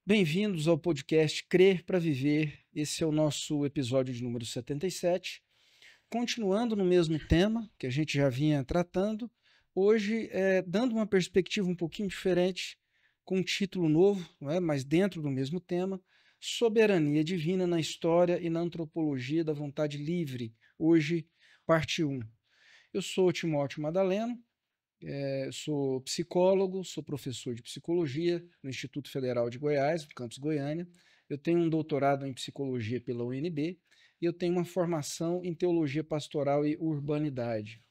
Bem-vindos ao podcast Crer para Viver. Esse é o nosso episódio de número 77. Continuando no mesmo tema que a gente já vinha tratando, hoje dando uma perspectiva um pouquinho diferente, com um título novo, não é? Mas dentro do mesmo tema, Soberania Divina na História e na Antropologia da Vontade Livre. Hoje, parte 1. Eu sou Timóteo Madaleno. Sou psicólogo, sou professor de psicologia no Instituto Federal de Goiás, no campus Goiânia. Eu tenho um doutorado em psicologia pela UNB e eu tenho uma formação em teologia pastoral e urbanidade.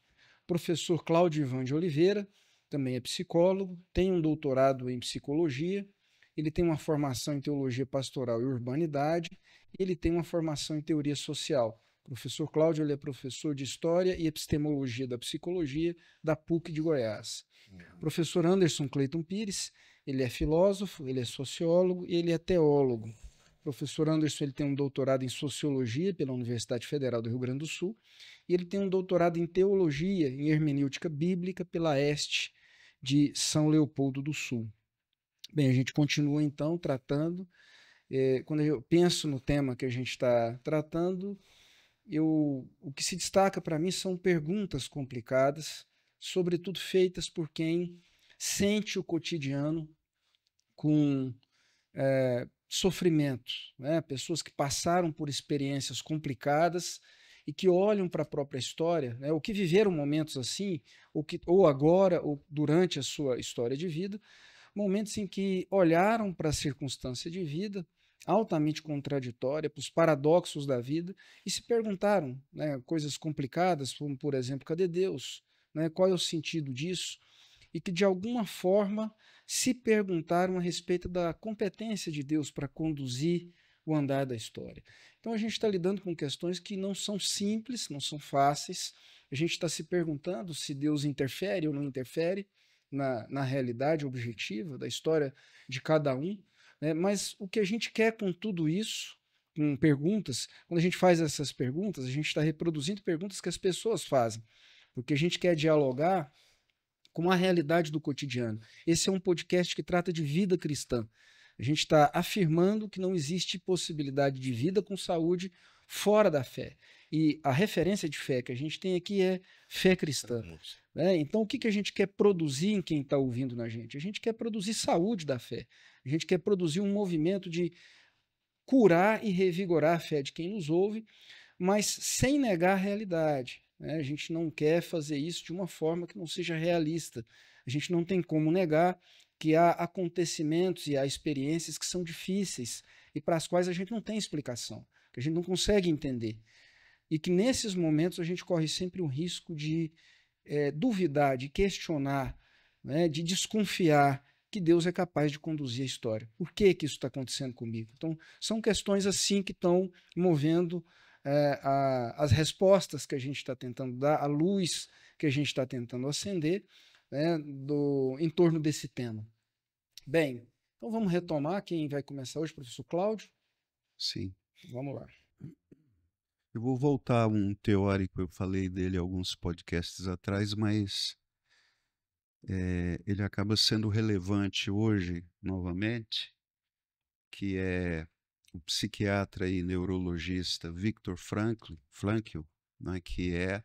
Professor Cláudio Ivan de Oliveira também é psicólogo, tem um doutorado em psicologia, ele tem uma formação em teologia pastoral e urbanidade, e ele tem uma formação em teoria social. O professor Cláudio ele é professor de História e Epistemologia da Psicologia da PUC de Goiás. O professor Anderson Cleiton Pires, ele é filósofo, ele é sociólogo e ele é teólogo. O professor Anderson ele tem um doutorado em Sociologia pela Universidade Federal do Rio Grande do Sul e ele tem um doutorado em Teologia, em Hermenêutica Bíblica pela Este de São Leopoldo do Sul. Bem, a gente continua então tratando. Quando eu penso no tema que a gente está tratando, o que se destaca para mim são perguntas complicadas, sobretudo feitas por quem sente o cotidiano com sofrimento, né? Pessoas que passaram por experiências complicadas e que olham para a própria história, né? Ou que viveram momentos assim, ou agora, ou durante a sua história de vida, momentos em que olharam para a circunstância de vida altamente contraditória, para os paradoxos da vida, e se perguntaram, né, coisas complicadas, como, por exemplo, cadê Deus? Né, qual é o sentido disso? E que, de alguma forma, se perguntaram a respeito da competência de Deus para conduzir o andar da história. Então, a gente está lidando com questões que não são simples, não são fáceis. A gente está se perguntando se Deus interfere ou não interfere na realidade objetiva da história de cada um, né? Mas o que a gente quer com tudo isso, com perguntas, quando a gente faz essas perguntas, a gente está reproduzindo perguntas que as pessoas fazem, porque a gente quer dialogar com a realidade do cotidiano. Esse é um podcast que trata de vida cristã. A gente está afirmando que não existe possibilidade de vida com saúde fora da fé. E a referência de fé que a gente tem aqui é fé cristã. Né? Então, o que a gente quer produzir em quem está ouvindo na gente? A gente quer produzir saúde da fé. A gente quer produzir um movimento de curar e revigorar a fé de quem nos ouve, mas sem negar a realidade. Né? A gente não quer fazer isso de uma forma que não seja realista. A gente não tem como negar que há acontecimentos e há experiências que são difíceis e para as quais a gente não tem explicação, que a gente não consegue entender. E que nesses momentos a gente corre sempre o risco de duvidar, de questionar, né, de desconfiar que Deus é capaz de conduzir a história. Por que isso está acontecendo comigo? Então, são questões assim que estão movendo as respostas que a gente está tentando dar, a luz que a gente está tentando acender, né, em torno desse tema. Bem, então vamos retomar. Quem vai começar hoje, professor Cláudio? Sim. Vamos lá. Eu vou voltar a um teórico, eu falei dele alguns podcasts atrás, mas ele acaba sendo relevante hoje, novamente, que é o psiquiatra e neurologista Viktor Frankl, né, que é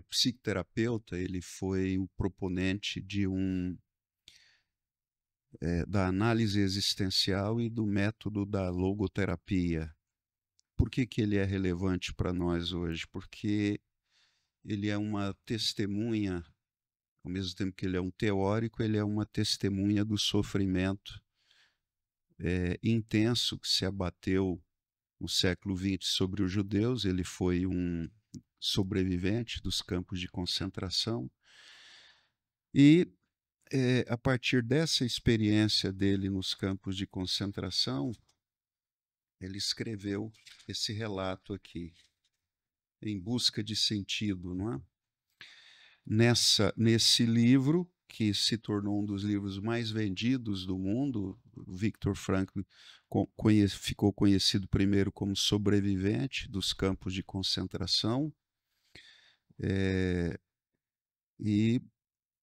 psicoterapeuta. Ele foi o proponente da análise existencial e do método da logoterapia. Por que ele é relevante para nós hoje? Porque ele é uma testemunha, ao mesmo tempo que ele é um teórico, ele é uma testemunha do sofrimento intenso que se abateu no século XX sobre os judeus. Ele foi um sobrevivente dos campos de concentração e, a partir dessa experiência dele nos campos de concentração, ele escreveu esse relato aqui, Em Busca de Sentido, não é? Nesse livro, que se tornou um dos livros mais vendidos do mundo, Viktor Frankl ficou conhecido primeiro como sobrevivente dos campos de concentração, e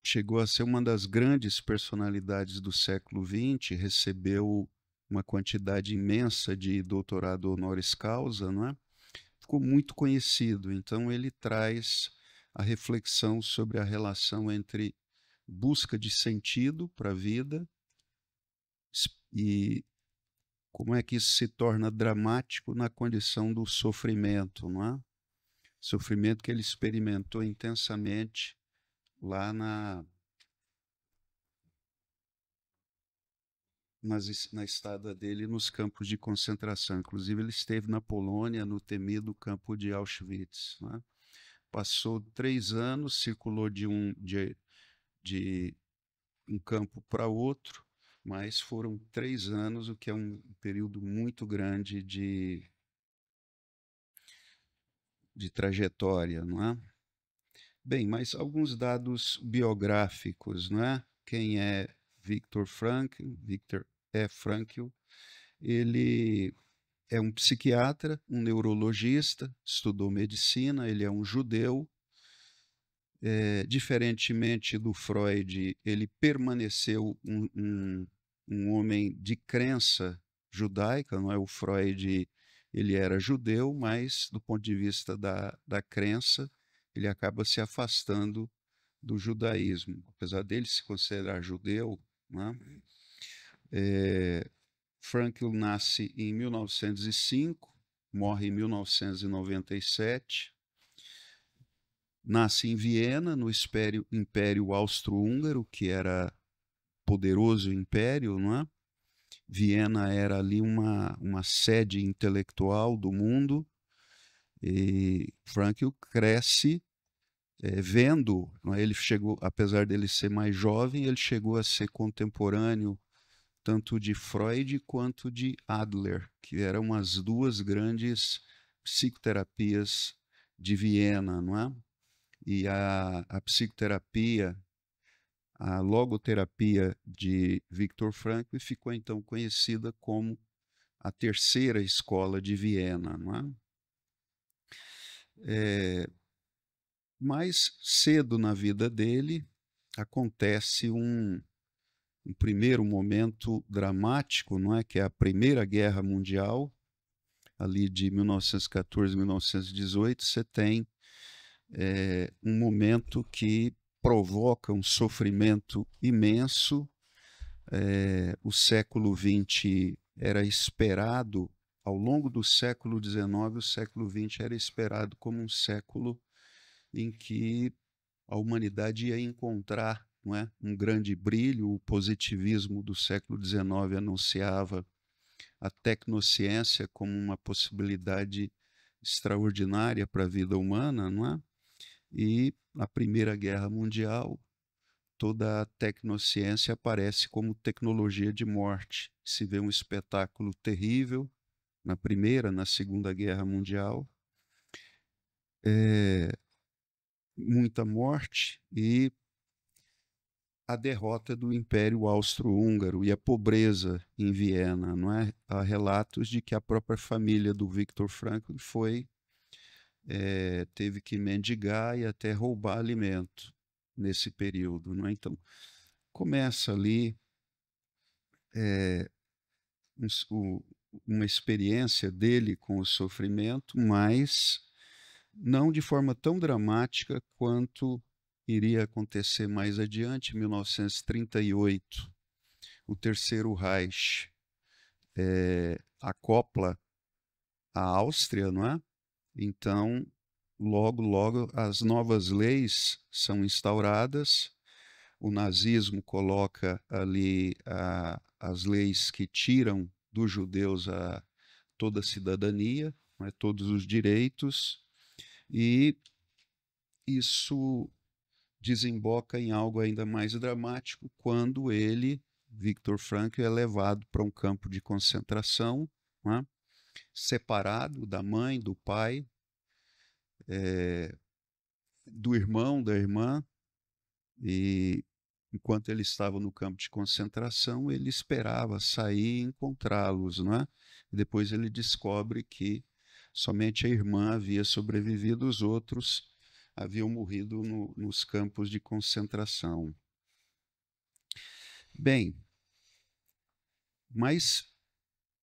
chegou a ser uma das grandes personalidades do século XX, recebeu uma quantidade imensa de doutorado honoris causa, não é? Ficou muito conhecido. Então, ele traz a reflexão sobre a relação entre busca de sentido para a vida e como é que isso se torna dramático na condição do sofrimento, não é? Sofrimento que ele experimentou intensamente lá na estada dele nos campos de concentração. Inclusive, ele esteve na Polônia, no temido campo de Auschwitz, né? Passou 3 anos, circulou de um campo para outro, mas foram 3 anos, o que é um período muito grande de trajetória, não é? Bem, mas alguns dados biográficos, não é? Quem é Viktor Frankl? Viktor E. Frankl, ele é um psiquiatra, um neurologista, estudou medicina, ele é um judeu. Diferentemente do Freud, ele permaneceu um homem de crença judaica, não é? O Freud, ele era judeu, mas do ponto de vista da crença, ele acaba se afastando do judaísmo. Apesar dele se considerar judeu, né? Frankl nasce em 1905, morre em 1997, nasce em Viena, no Império Austro-Húngaro, que era poderoso império, não é? Viena era ali uma sede intelectual do mundo, e Frankl cresce vendo, não é? Ele chegou, apesar dele ser mais jovem, ele chegou a ser contemporâneo tanto de Freud quanto de Adler, que eram as duas grandes psicoterapias de Viena, não é? E a psicoterapia, a logoterapia de Viktor Frankl ficou então conhecida como a terceira escola de Viena, não é? Mais cedo na vida dele acontece um primeiro momento dramático, não é? Que é a Primeira Guerra Mundial, ali de 1914 a 1918. Você tem um momento que provoca um sofrimento imenso. O século XX era esperado, ao longo do século XIX, o século XX era esperado como um século em que a humanidade ia encontrar, não é, um grande brilho. O positivismo do século XIX anunciava a tecnociência como uma possibilidade extraordinária para a vida humana, não é? E na Primeira Guerra Mundial, toda a tecnociência aparece como tecnologia de morte. Se vê um espetáculo terrível na Primeira, na Segunda Guerra Mundial, muita morte e a derrota do Império Austro-Húngaro e a pobreza em Viena, não é? Há relatos de que a própria família do Viktor Frankl teve que mendigar e até roubar alimento nesse período, não é? Então, começa ali uma experiência dele com o sofrimento, mas não de forma tão dramática quanto iria acontecer mais adiante, em 1938. O Terceiro Reich acopla a Áustria, não é? Então, logo as novas leis são instauradas. O nazismo coloca ali as leis que tiram dos judeus toda a cidadania, né, todos os direitos, e isso desemboca em algo ainda mais dramático quando ele, Viktor Frankl, é levado para um campo de concentração, né, separado da mãe, do pai, do irmão, da irmã, e enquanto ele estava no campo de concentração, ele esperava sair e encontrá-los, não é? E depois ele descobre que somente a irmã havia sobrevivido, os outros haviam morrido nos campos de concentração. Bem, mas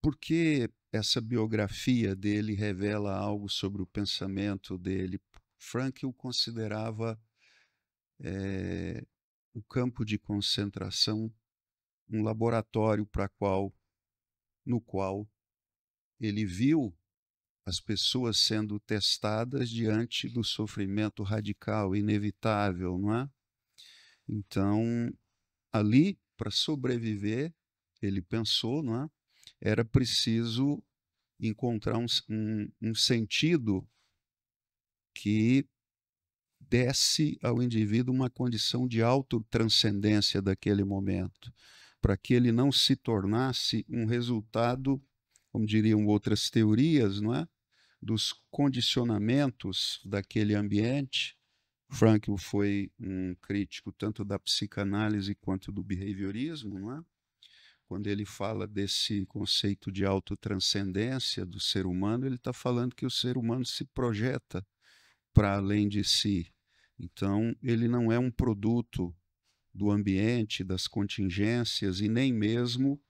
por que essa biografia dele revela algo sobre o pensamento dele? Frankl considerava o campo de concentração um laboratório no qual ele viu as pessoas sendo testadas diante do sofrimento radical, inevitável, não é? Então, ali, para sobreviver, ele pensou, não é? Era preciso encontrar um sentido que desse ao indivíduo uma condição de autotranscendência daquele momento, para que ele não se tornasse um resultado, como diriam outras teorias, não é? Dos condicionamentos daquele ambiente. Frankl foi um crítico tanto da psicanálise quanto do behaviorismo, não é? Quando ele fala desse conceito de autotranscendência do ser humano, ele está falando que o ser humano se projeta para além de si. Então, ele não é um produto do ambiente, das contingências e nem mesmo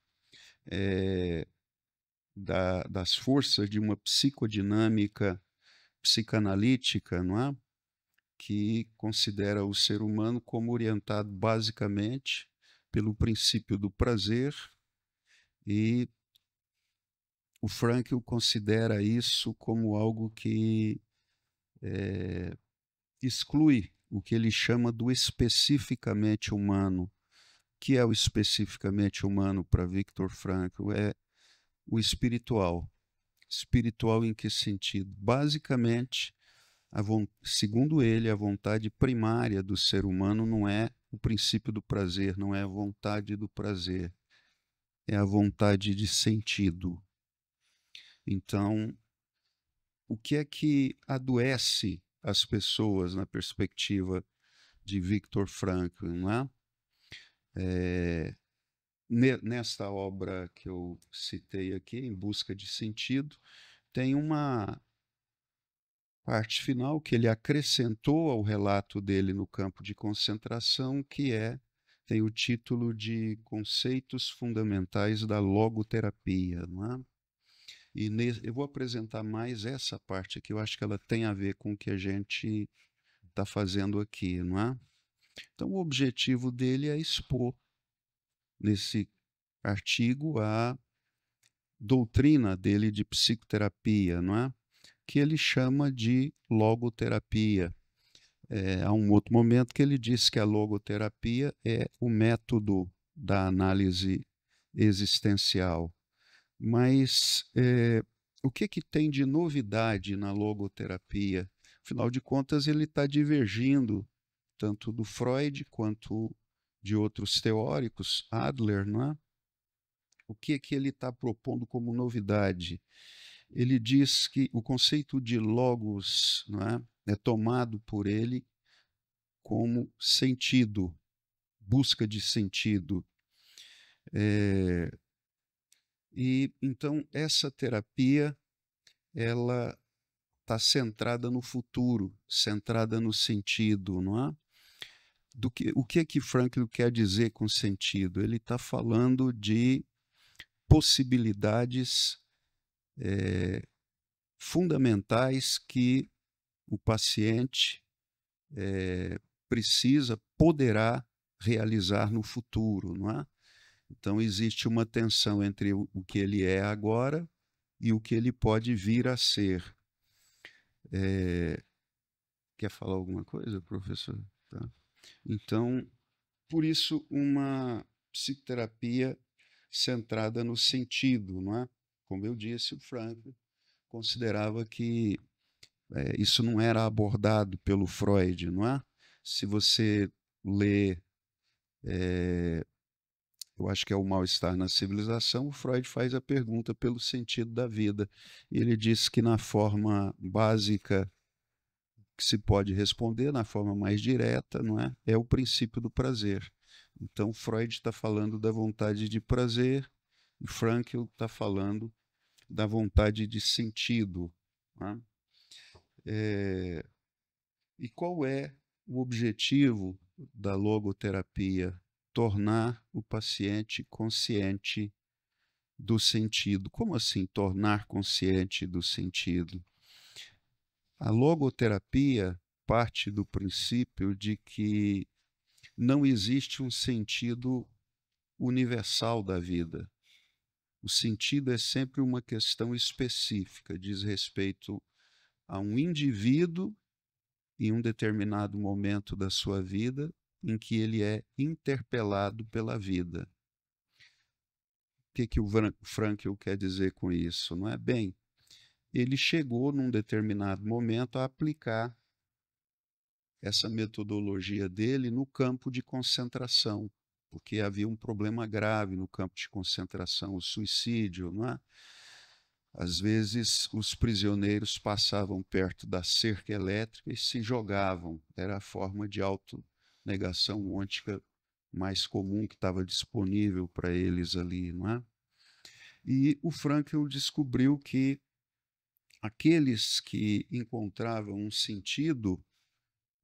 das forças de uma psicodinâmica psicanalítica, não é? Que considera o ser humano como orientado basicamente pelo princípio do prazer, e o Frankl considera isso como algo que exclui o que ele chama do especificamente humano. O que é o especificamente humano para Viktor Frankl? É o espiritual. Espiritual em que sentido? Basicamente, segundo ele, a vontade primária do ser humano não é o princípio do prazer, não é a vontade do prazer, é a vontade de sentido. Então, o que é que adoece as pessoas na perspectiva de Viktor Frankl, não é? Nesta obra que eu citei aqui, Em Busca de Sentido, tem uma parte final que ele acrescentou ao relato dele no campo de concentração, que tem o título de Conceitos Fundamentais da Logoterapia, não é? E eu vou apresentar mais essa parte aqui, eu acho que ela tem a ver com o que a gente está fazendo aqui, não é? Então, o objetivo dele é expor nesse artigo a doutrina dele de psicoterapia, não é? Que ele chama de logoterapia. Há um outro momento que ele diz que a logoterapia é o método da análise existencial. Mas o que tem de novidade na logoterapia? Afinal de contas, ele está divergindo tanto do Freud quanto de outros teóricos, Adler, não é? O que ele está propondo como novidade? Ele diz que o conceito de logos, não é tomado por ele como sentido, busca de sentido. E então essa terapia ela está centrada no futuro, centrada no sentido, não é? O que Frankl quer dizer com sentido? Ele está falando de possibilidades fundamentais que o paciente poderá realizar no futuro, não é? Então existe uma tensão entre o que ele é agora e o que ele pode vir a ser. Quer falar alguma coisa, professor? Tá. Então, por isso, uma psicoterapia centrada no sentido, não é? Como eu disse, o Frankl considerava que isso não era abordado pelo Freud, não é? Se você lê, eu acho que é O Mal-Estar na Civilização, o Freud faz a pergunta pelo sentido da vida. E ele diz que na forma básica que se pode responder, na forma mais direta, não é? É o princípio do prazer. Então, Freud está falando da vontade de prazer e Frankl está falando da vontade de sentido. Não é? E qual é o objetivo da logoterapia? Tornar o paciente consciente do sentido. Como assim tornar consciente do sentido? A logoterapia parte do princípio de que não existe um sentido universal da vida. O sentido é sempre uma questão específica, diz respeito a um indivíduo em um determinado momento da sua vida em que ele é interpelado pela vida. O que o Frankl quer dizer com isso? Não é bem? Ele chegou num determinado momento a aplicar essa metodologia dele no campo de concentração, porque havia um problema grave no campo de concentração, o suicídio, não é? Às vezes, os prisioneiros passavam perto da cerca elétrica e se jogavam. Era a forma de autonegação ôntica mais comum que estava disponível para eles ali, não é? E o Frankl descobriu que aqueles que encontravam um sentido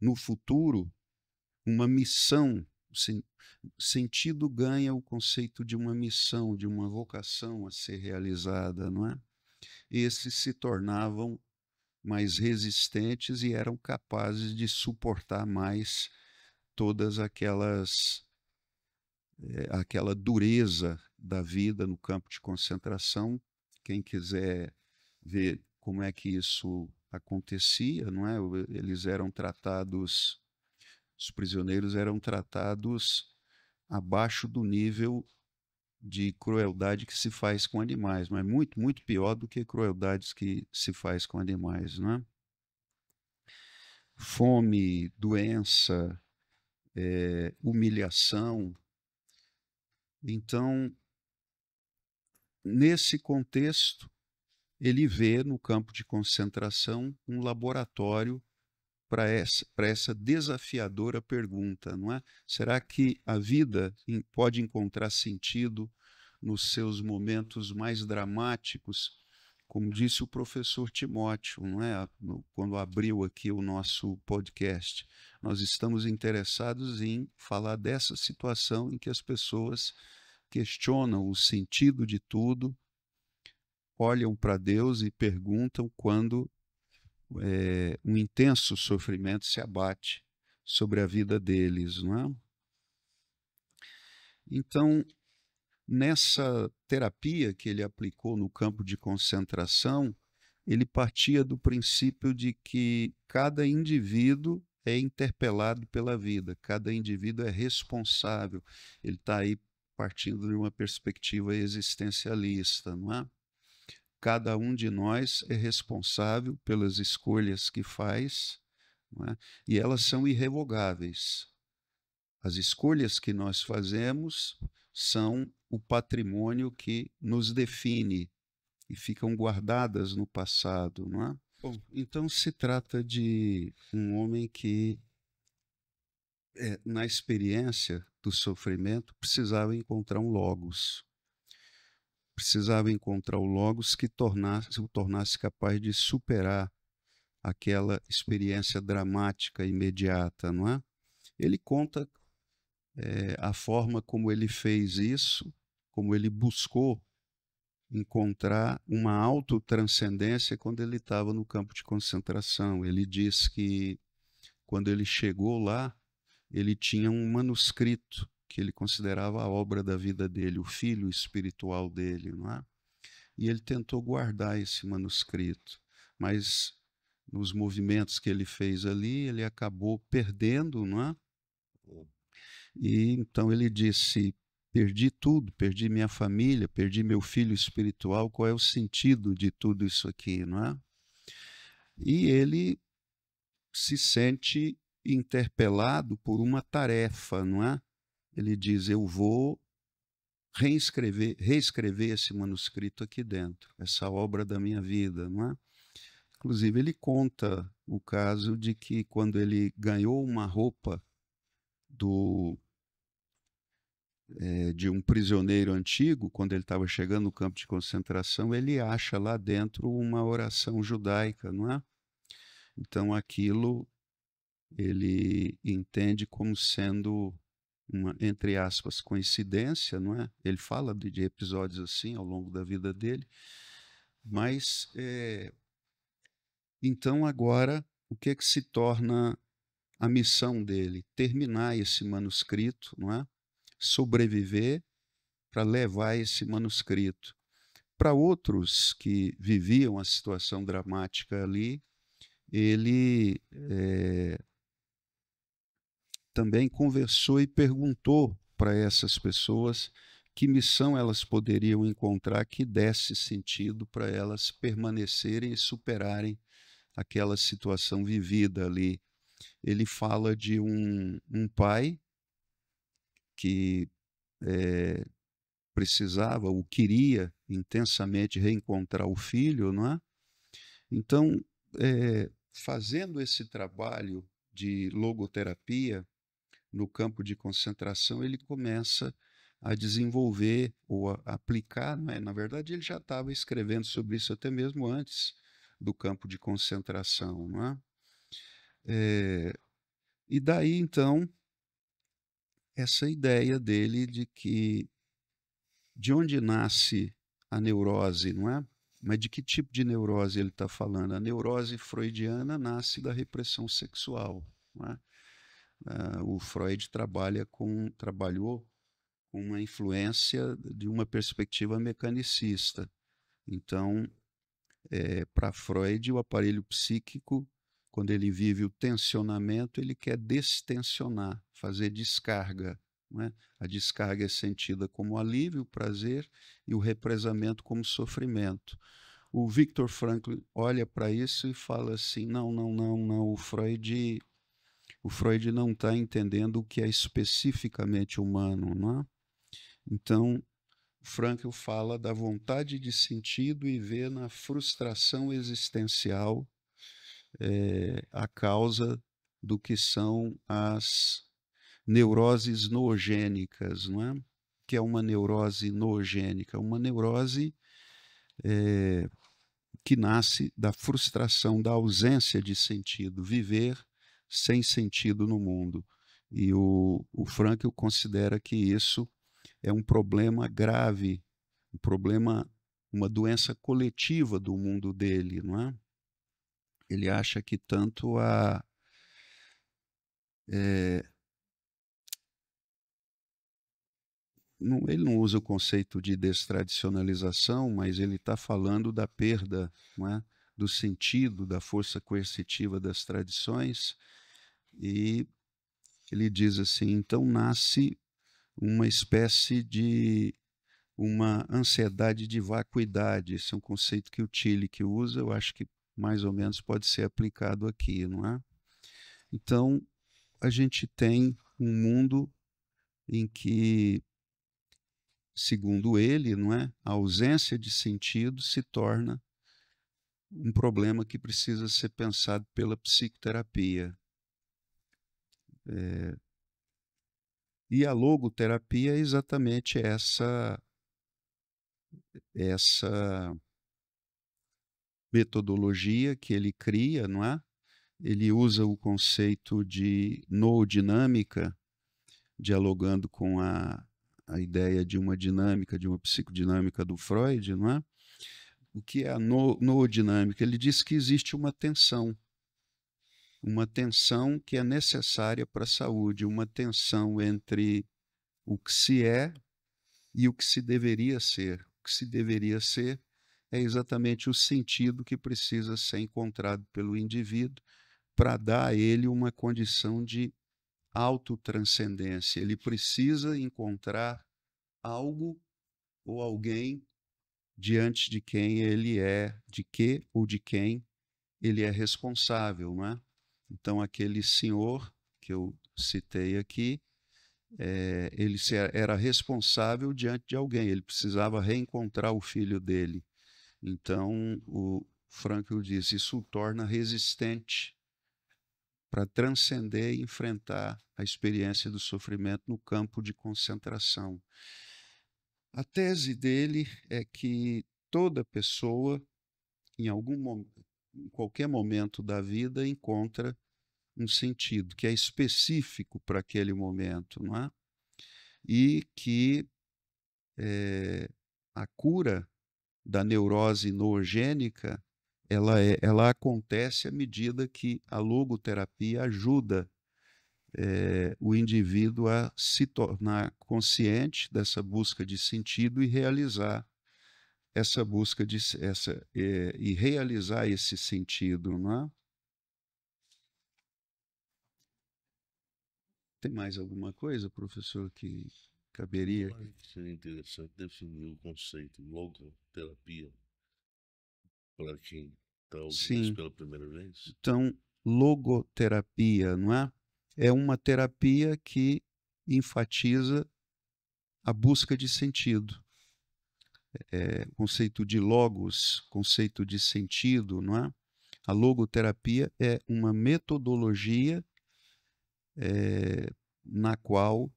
no futuro, uma missão, sentido ganha o conceito de uma missão, de uma vocação a ser realizada, não é? Esses se tornavam mais resistentes e eram capazes de suportar mais todas aquela dureza da vida no campo de concentração. Quem quiser ver como é que isso acontecia, não é? Eles eram tratados, os prisioneiros eram tratados abaixo do nível de crueldade que se faz com animais, mas muito, muito pior do que crueldades que se faz com animais, não é? Fome, doença, humilhação. Então, nesse contexto, ele vê no campo de concentração um laboratório para essa desafiadora pergunta, não é? Será que a vida pode encontrar sentido nos seus momentos mais dramáticos? Como disse o professor Timóteo, não é? Quando abriu aqui o nosso podcast, nós estamos interessados em falar dessa situação em que as pessoas questionam o sentido de tudo, olham para Deus e perguntam quando um intenso sofrimento se abate sobre a vida deles, não é? Então, nessa terapia que ele aplicou no campo de concentração, ele partia do princípio de que cada indivíduo é interpelado pela vida, cada indivíduo é responsável. Ele está aí partindo de uma perspectiva existencialista, não é? Cada um de nós é responsável pelas escolhas que faz, não é? E elas são irrevogáveis. As escolhas que nós fazemos são o patrimônio que nos define e ficam guardadas no passado, não é? Bom, então se trata de um homem que, na experiência do sofrimento, precisava encontrar um logos. Precisava encontrar o logos que o tornasse capaz de superar aquela experiência dramática imediata, não é? Ele conta a forma como ele fez isso, como ele buscou encontrar uma autotranscendência quando ele estava no campo de concentração. Ele diz que quando ele chegou lá, ele tinha um manuscrito que ele considerava a obra da vida dele, o filho espiritual dele, não é? E ele tentou guardar esse manuscrito, mas nos movimentos que ele fez ali, ele acabou perdendo, não é? E então ele disse: perdi tudo, perdi minha família, perdi meu filho espiritual, qual é o sentido de tudo isso aqui, não é? E ele se sente interpelado por uma tarefa, não é? Ele diz: eu vou reescrever esse manuscrito aqui dentro, essa obra da minha vida, não é? Inclusive, ele conta o caso de que quando ele ganhou uma roupa de um prisioneiro antigo, quando ele estava chegando no campo de concentração, ele acha lá dentro uma oração judaica, não é? Então aquilo ele entende como sendo uma, entre aspas, coincidência, não é? Ele fala de episódios assim ao longo da vida dele, mas então agora o que é que se torna a missão dele? Terminar esse manuscrito, não é? Sobreviver para levar esse manuscrito. Para outros que viviam a situação dramática ali, ele também conversou e perguntou para essas pessoas que missão elas poderiam encontrar que desse sentido para elas permanecerem e superarem aquela situação vivida ali. Ele fala de um pai que precisava ou queria intensamente reencontrar o filho, não é? Então, fazendo esse trabalho de logoterapia no campo de concentração, ele começa a desenvolver ou a aplicar, não é? Na verdade, ele já estava escrevendo sobre isso até mesmo antes do campo de concentração, não é? E daí, então, essa ideia dele de que de onde nasce a neurose, não é? Mas de que tipo de neurose ele está falando? A neurose freudiana nasce da repressão sexual, não é? O Freud trabalhou com uma influência de uma perspectiva mecanicista. Então, para Freud, o aparelho psíquico, quando ele vive o tensionamento, ele quer destensionar, fazer descarga. Não é? A descarga é sentida como alívio, prazer, e o represamento como sofrimento. O Viktor Frankl olha para isso e fala assim: não, não, não, não, o Freud não está entendendo o que é especificamente humano. Não é? Então, Frankl fala da vontade de sentido e vê na frustração existencial a causa do que são as neuroses noogênicas, não é? Que é uma neurose noogênica, uma neurose que nasce da frustração, da ausência de sentido, viver sem sentido no mundo. E o Frankl considera que isso é um problema grave, um problema, uma doença coletiva do mundo dele, não é? Ele acha que tanto ele não usa o conceito de destradicionalização, mas ele está falando da perda, não é? Do sentido, da força coercitiva das tradições, e ele diz assim: então nasce uma espécie de uma ansiedade de vacuidade. Esse é um conceito que o Tillich usa, eu acho que mais ou menos pode ser aplicado aqui, não é? Então, a gente tem um mundo em que, segundo ele, não é, a ausência de sentido se torna um problema que precisa ser pensado pela psicoterapia. E a logoterapia é exatamente essa metodologia que ele cria, não é? Ele usa o conceito de noodinâmica, dialogando com a ideia de uma dinâmica, de uma psicodinâmica do Freud, não é? O que é a noodinâmica? Ele diz que existe uma tensão que é necessária para a saúde, uma tensão entre o que se é e o que se deveria ser. O que se deveria ser é exatamente o sentido que precisa ser encontrado pelo indivíduo para dar a ele uma condição de autotranscendência. Ele precisa encontrar algo ou alguém diante de quem ele é, de que ou de quem ele é responsável, não é? Então, aquele senhor que eu citei aqui, ele era responsável diante de alguém, ele precisava reencontrar o filho dele. Então, o Frankl diz, isso o torna resistente para transcender e enfrentar a experiência do sofrimento no campo de concentração. A tese dele é que toda pessoa, em qualquer momento da vida, encontra um sentido que é específico para aquele momento, não é? E que a cura da neurose noogênica ela acontece à medida que a logoterapia ajuda o indivíduo a se tornar consciente dessa busca de sentido e realizar essa busca de e realizar esse sentido, não é? Tem mais alguma coisa, professor, que caberia Eu aqui? acho que seria interessante definir o conceito logoterapia para quem está ouvindo isso Sim. pela primeira vez. Então, logoterapia, não é? É uma terapia que enfatiza a busca de sentido. Conceito de logos, conceito de sentido, não é? A logoterapia é uma metodologia na qual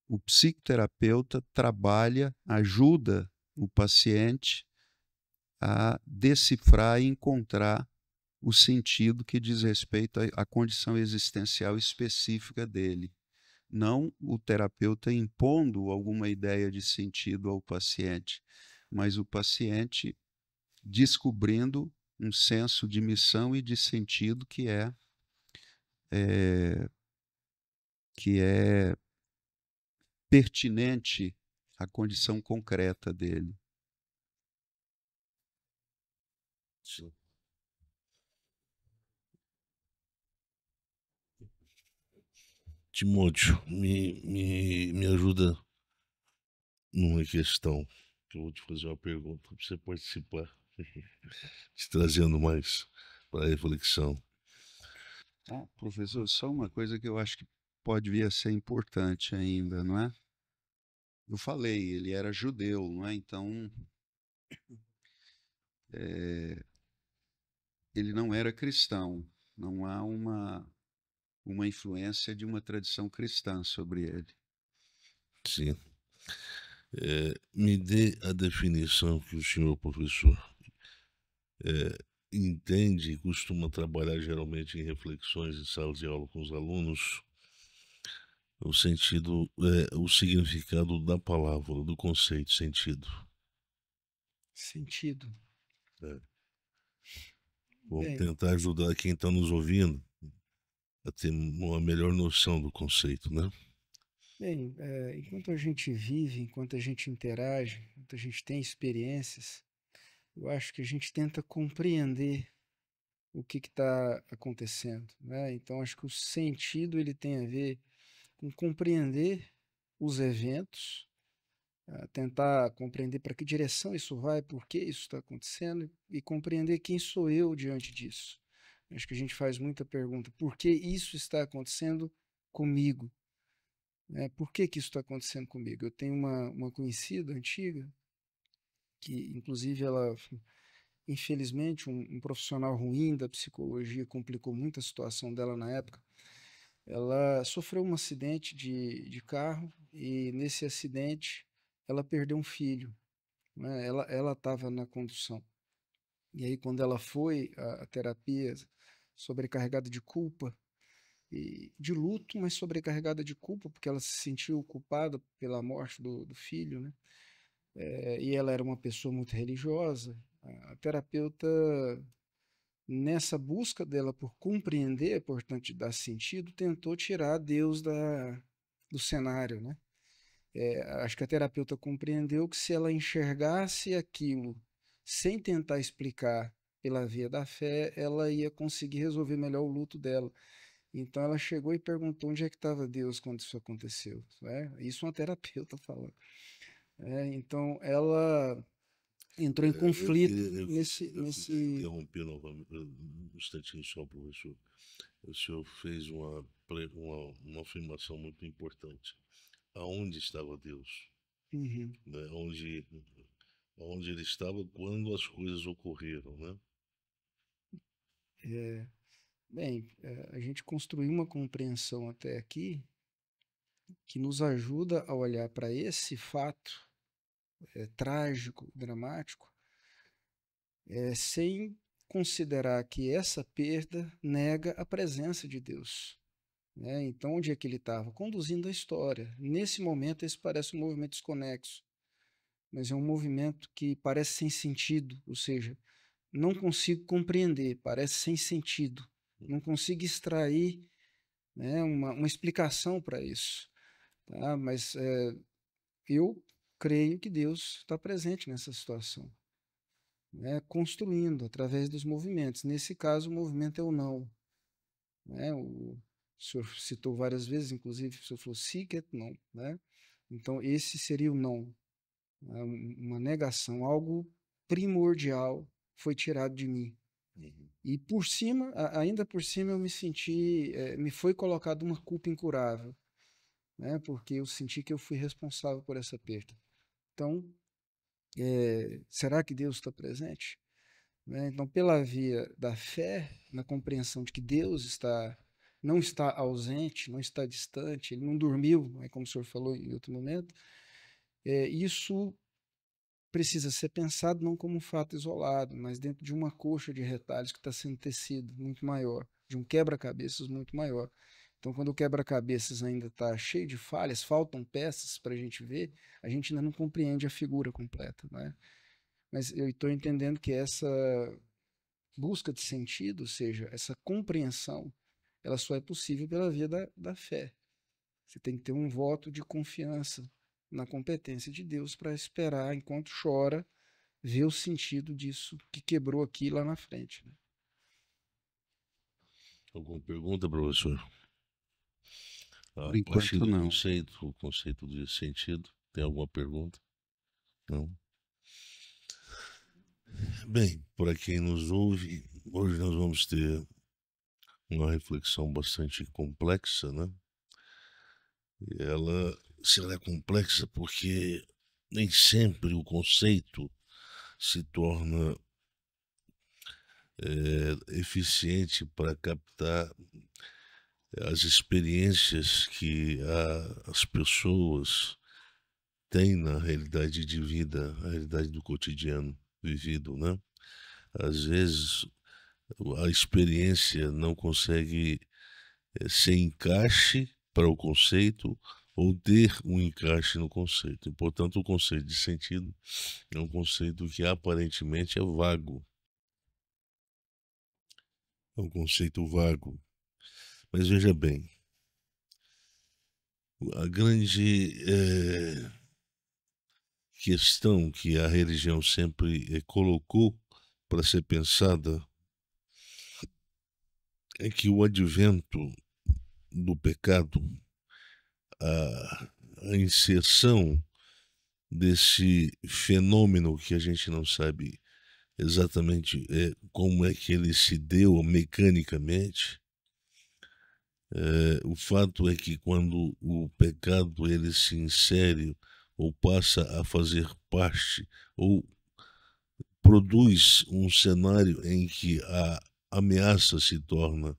o psicoterapeuta trabalha, ajuda o paciente a decifrar e encontrar o sentido que diz respeito à condição existencial específica dele. Não o terapeuta impondo alguma ideia de sentido ao paciente, mas o paciente descobrindo um senso de missão e de sentido que é pertinente à condição concreta dele. Sim. Timóteo, me ajuda numa questão, que eu vou te fazer uma pergunta para você participar, te trazendo mais para a reflexão. Professor, só uma coisa que eu acho que pode vir a ser importante ainda, não é? Eu falei, ele era judeu, não é? Então, ele não era cristão. Não há uma influência de uma tradição cristã sobre ele. Sim. Me dê a definição que o senhor professor entende e costuma trabalhar geralmente em reflexões em sala de aula com os alunos, o sentido, o significado da palavra, do conceito sentido. Sentido. É. Vamos Bem, tentar ajudar quem está nos ouvindo a ter uma melhor noção do conceito, né? bem, enquanto a gente vive, enquanto a gente interage, enquanto a gente tem experiências, eu acho que a gente tenta compreender o que está acontecendo, né? Então, acho que o sentido ele tem a ver com compreender os eventos, tentar compreender para que direção isso vai, por que isso está acontecendo e compreender quem sou eu diante disso. Acho que a gente faz muita pergunta: por que isso está acontecendo comigo? Né? Por que isso está acontecendo comigo? Eu tenho uma conhecida antiga, que inclusive ela, infelizmente, um profissional ruim da psicologia complicou muito a situação dela na época. Ela sofreu um acidente de carro e nesse acidente ela perdeu um filho. Né? Ela estava na condução. E aí, quando ela foi à terapia, sobrecarregada de culpa, e de luto, mas sobrecarregada de culpa, porque ela se sentiu culpada pela morte do filho, né? E ela era uma pessoa muito religiosa. A terapeuta, nessa busca dela por compreender, é importante dar sentido, tentou tirar Deus do cenário, né? Acho que a terapeuta compreendeu que se ela enxergasse aquilo sem tentar explicar pela via da fé, ela ia conseguir resolver melhor o luto dela. Então ela chegou e perguntou onde é que estava Deus quando isso aconteceu. Né? Isso uma terapeuta falando. Então ela entrou em conflito Eu queria nesse. interromper novamente, um instantinho só, professor. O senhor fez uma afirmação muito importante. Aonde estava Deus? Uhum. Né? Onde ele estava quando as coisas ocorreram, né? Bem, a gente construiu uma compreensão até aqui que nos ajuda a olhar para esse fato trágico, dramático, sem considerar que essa perda nega a presença de Deus, né? Então, onde é que ele estava? Conduzindo a história. Nesse momento, esse parece um movimento desconexo, mas é um movimento que parece sem sentido, ou seja, não consigo compreender, parece sem sentido, não consigo extrair, né, uma explicação para isso, tá? Mas eu creio que Deus está presente nessa situação, né, construindo através dos movimentos. Nesse caso, o movimento é o não, né? O senhor citou várias vezes, inclusive o senhor falou seek it, não, né? Então esse seria o não, né? Uma negação, algo primordial foi tirado de mim. E por cima, ainda por cima, eu me senti, me foi colocado uma culpa incurável, né? Porque eu senti que eu fui responsável por essa perda. Então, será que Deus está presente? Né? Então, pela via da fé, na compreensão de que Deus não está ausente, não está distante, ele não dormiu, como o senhor falou em outro momento, isso precisa ser pensado não como um fato isolado, mas dentro de uma coxa de retalhos que está sendo tecido muito maior, de um quebra-cabeças muito maior. Então, quando o quebra-cabeças ainda está cheio de falhas, faltam peças para a gente ver, a gente ainda não compreende a figura completa, né? Mas eu estou entendendo que essa busca de sentido, ou seja, essa compreensão, ela só é possível pela via da fé. Você tem que ter um voto de confiança na competência de Deus para esperar, enquanto chora, ver o sentido disso que quebrou aqui lá na frente, né? Alguma pergunta, professor? Por A partir enquanto, do não. o conceito de sentido, tem alguma pergunta? Não? Bem, para quem nos ouve, hoje nós vamos ter uma reflexão bastante complexa, né? E ela será complexa porque nem sempre o conceito se torna eficiente para captar as experiências que as pessoas têm na realidade de vida, a realidade do cotidiano vivido, né? Às vezes a experiência não consegue ser encaixe para o conceito ou ter um encaixe no conceito. E, portanto, o conceito de sentido é um conceito que aparentemente é vago. É um conceito vago. Mas veja bem, a grande questão que a religião sempre colocou para ser pensada é que o advento do pecado, a inserção desse fenômeno que a gente não sabe exatamente como é que ele se deu mecanicamente. O fato é que quando o pecado ele se insere ou passa a fazer parte ou produz um cenário em que a ameaça se torna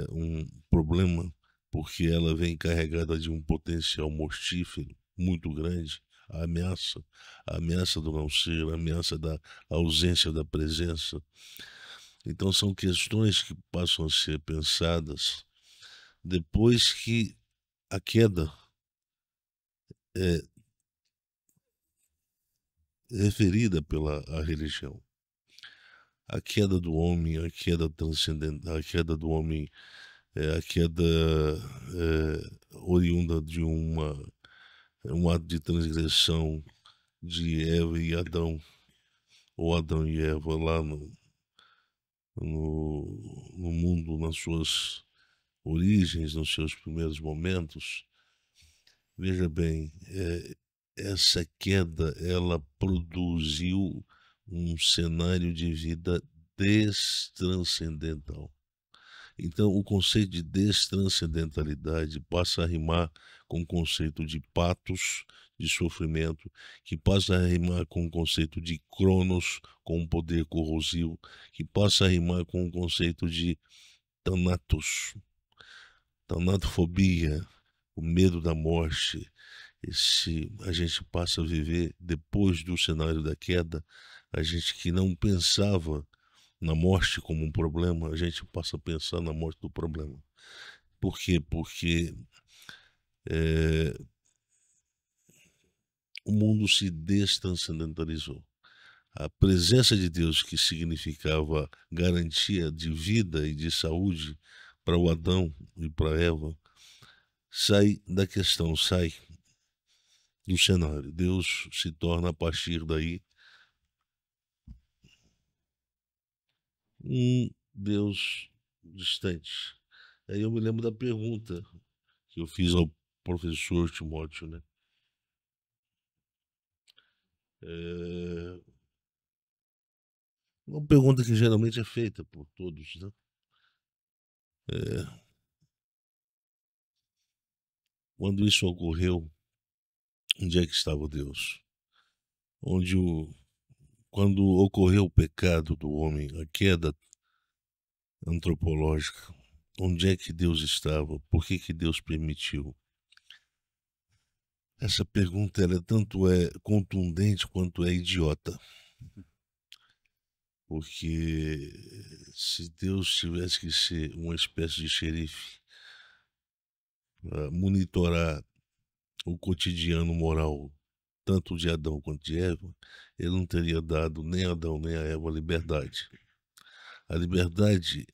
um problema, porque ela vem carregada de um potencial mortífero muito grande, a ameaça do não ser, a ameaça da ausência da presença. Então são questões que passam a ser pensadas depois que a queda é referida pela a religião. A queda do homem, a queda transcendental, a queda do homem, a queda oriunda de um ato de transgressão de Eva e Adão, ou Adão e Eva lá no mundo, nas suas origens, nos seus primeiros momentos. Veja bem, essa queda, ela produziu um cenário de vida destranscendental. Então, o conceito de destranscendentalidade passa a rimar com o conceito de patos, de sofrimento, que passa a rimar com o conceito de cronos, com um poder corrosivo, que passa a rimar com o conceito de thanatos, tanatofobia, o medo da morte. A gente passa a viver depois do cenário da queda, a gente que não pensava na morte como um problema, a gente passa a pensar na morte do problema. Por quê? Porque o mundo se destranscendentalizou. A presença de Deus, que significava garantia de vida e de saúde para o Adão e para Eva, sai da questão, sai do cenário. Deus se torna, a partir daí, um Deus distante. Aí eu me lembro da pergunta que eu fiz ao professor Timóteo, né? Uma pergunta que geralmente é feita por todos, né? Quando isso ocorreu, onde é que estava Deus? Quando ocorreu o pecado do homem, a queda antropológica, onde é que Deus estava? Por que Deus permitiu? Essa pergunta, ela tanto é contundente quanto é idiota. Porque se Deus tivesse que ser uma espécie de xerife para monitorar o cotidiano moral, tanto de Adão quanto de Eva, ele não teria dado nem a Adão nem a Eva liberdade. A liberdade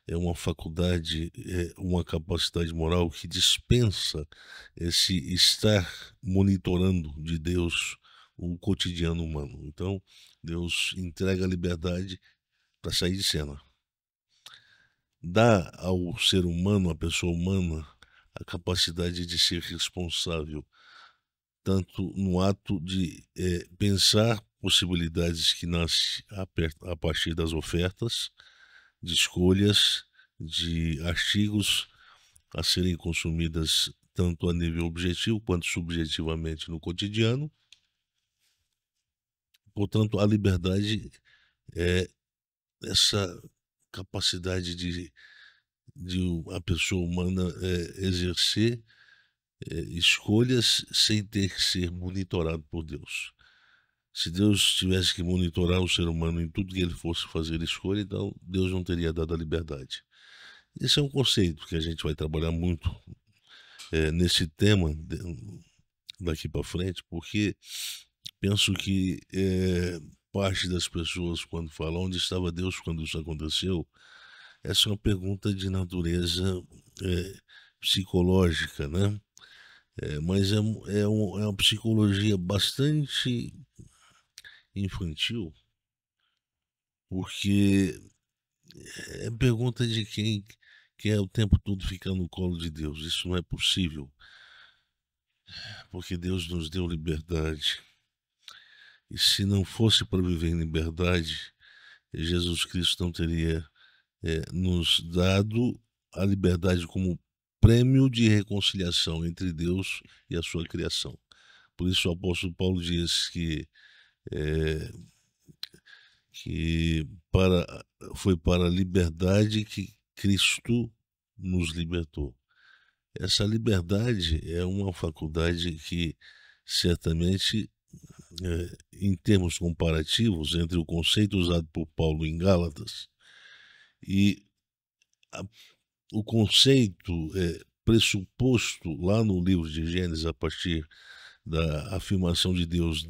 é uma faculdade, é uma capacidade moral que dispensa esse estar monitorando de Deus o cotidiano humano. Então, Deus entrega a liberdade para sair de cena. Dá ao ser humano, à pessoa humana, a capacidade de ser responsável, tanto no ato de pensar possibilidades que nascem a partir das ofertas, de escolhas, de artigos a serem consumidas tanto a nível objetivo quanto subjetivamente no cotidiano. Portanto, a liberdade é essa capacidade de a pessoa humana exercer escolhas sem ter que ser monitorado por Deus. Se Deus tivesse que monitorar o ser humano em tudo que ele fosse fazer escolha, então Deus não teria dado a liberdade. Esse é um conceito que a gente vai trabalhar muito nesse tema daqui para frente, porque penso que parte das pessoas, quando falam onde estava Deus quando isso aconteceu, essa é uma pergunta de natureza psicológica, né? Mas é uma psicologia bastante infantil, porque é pergunta de quem quer o tempo todo ficar no colo de Deus. Isso não é possível, porque Deus nos deu liberdade. E se não fosse para viver em liberdade, Jesus Cristo não teria nos dado a liberdade como prêmio de reconciliação entre Deus e a sua criação. Por isso o apóstolo Paulo diz que foi para a liberdade que Cristo nos libertou. Essa liberdade é uma faculdade que certamente, em termos comparativos, entre o conceito usado por Paulo em Gálatas e o conceito pressuposto lá no livro de Gênesis, a partir da afirmação de Deus,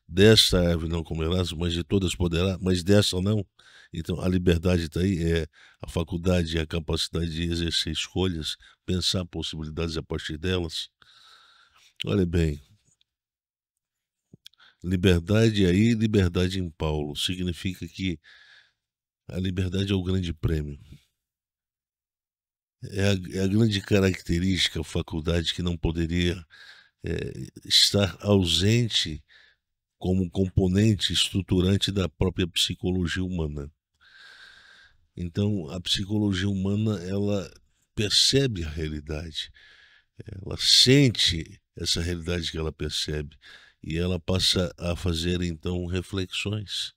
desta árvore não comerás, mas de todas poderá, mas dessa não. Então a liberdade está aí, é a faculdade, a capacidade de exercer escolhas, pensar possibilidades a partir delas. Olha bem, liberdade aí, liberdade em Paulo, significa que a liberdade é o grande prêmio. É a grande característica, a faculdade que não poderia estar ausente como componente estruturante da própria psicologia humana. Então, a psicologia humana, ela percebe a realidade, ela sente essa realidade que ela percebe e ela passa a fazer, então, reflexões,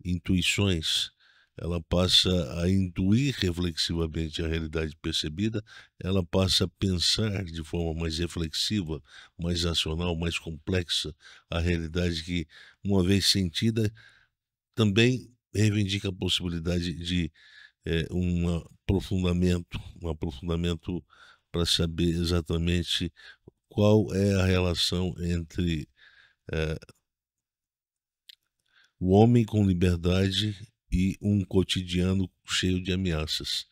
intuições. Ela passa a intuir reflexivamente a realidade percebida, ela passa a pensar de forma mais reflexiva, mais racional, mais complexa a realidade que, uma vez sentida, também reivindica a possibilidade de um aprofundamento para saber exatamente qual é a relação entre o homem com liberdade e um cotidiano cheio de ameaças.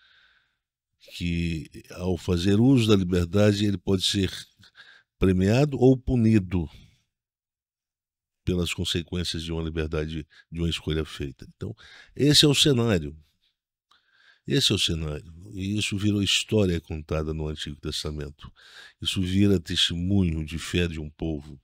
Que, ao fazer uso da liberdade, ele pode ser premiado ou punido pelas consequências de uma liberdade, de uma escolha feita. Então, esse é o cenário. Esse é o cenário. E isso virou história contada no Antigo Testamento. Isso vira testemunho de fé de um povo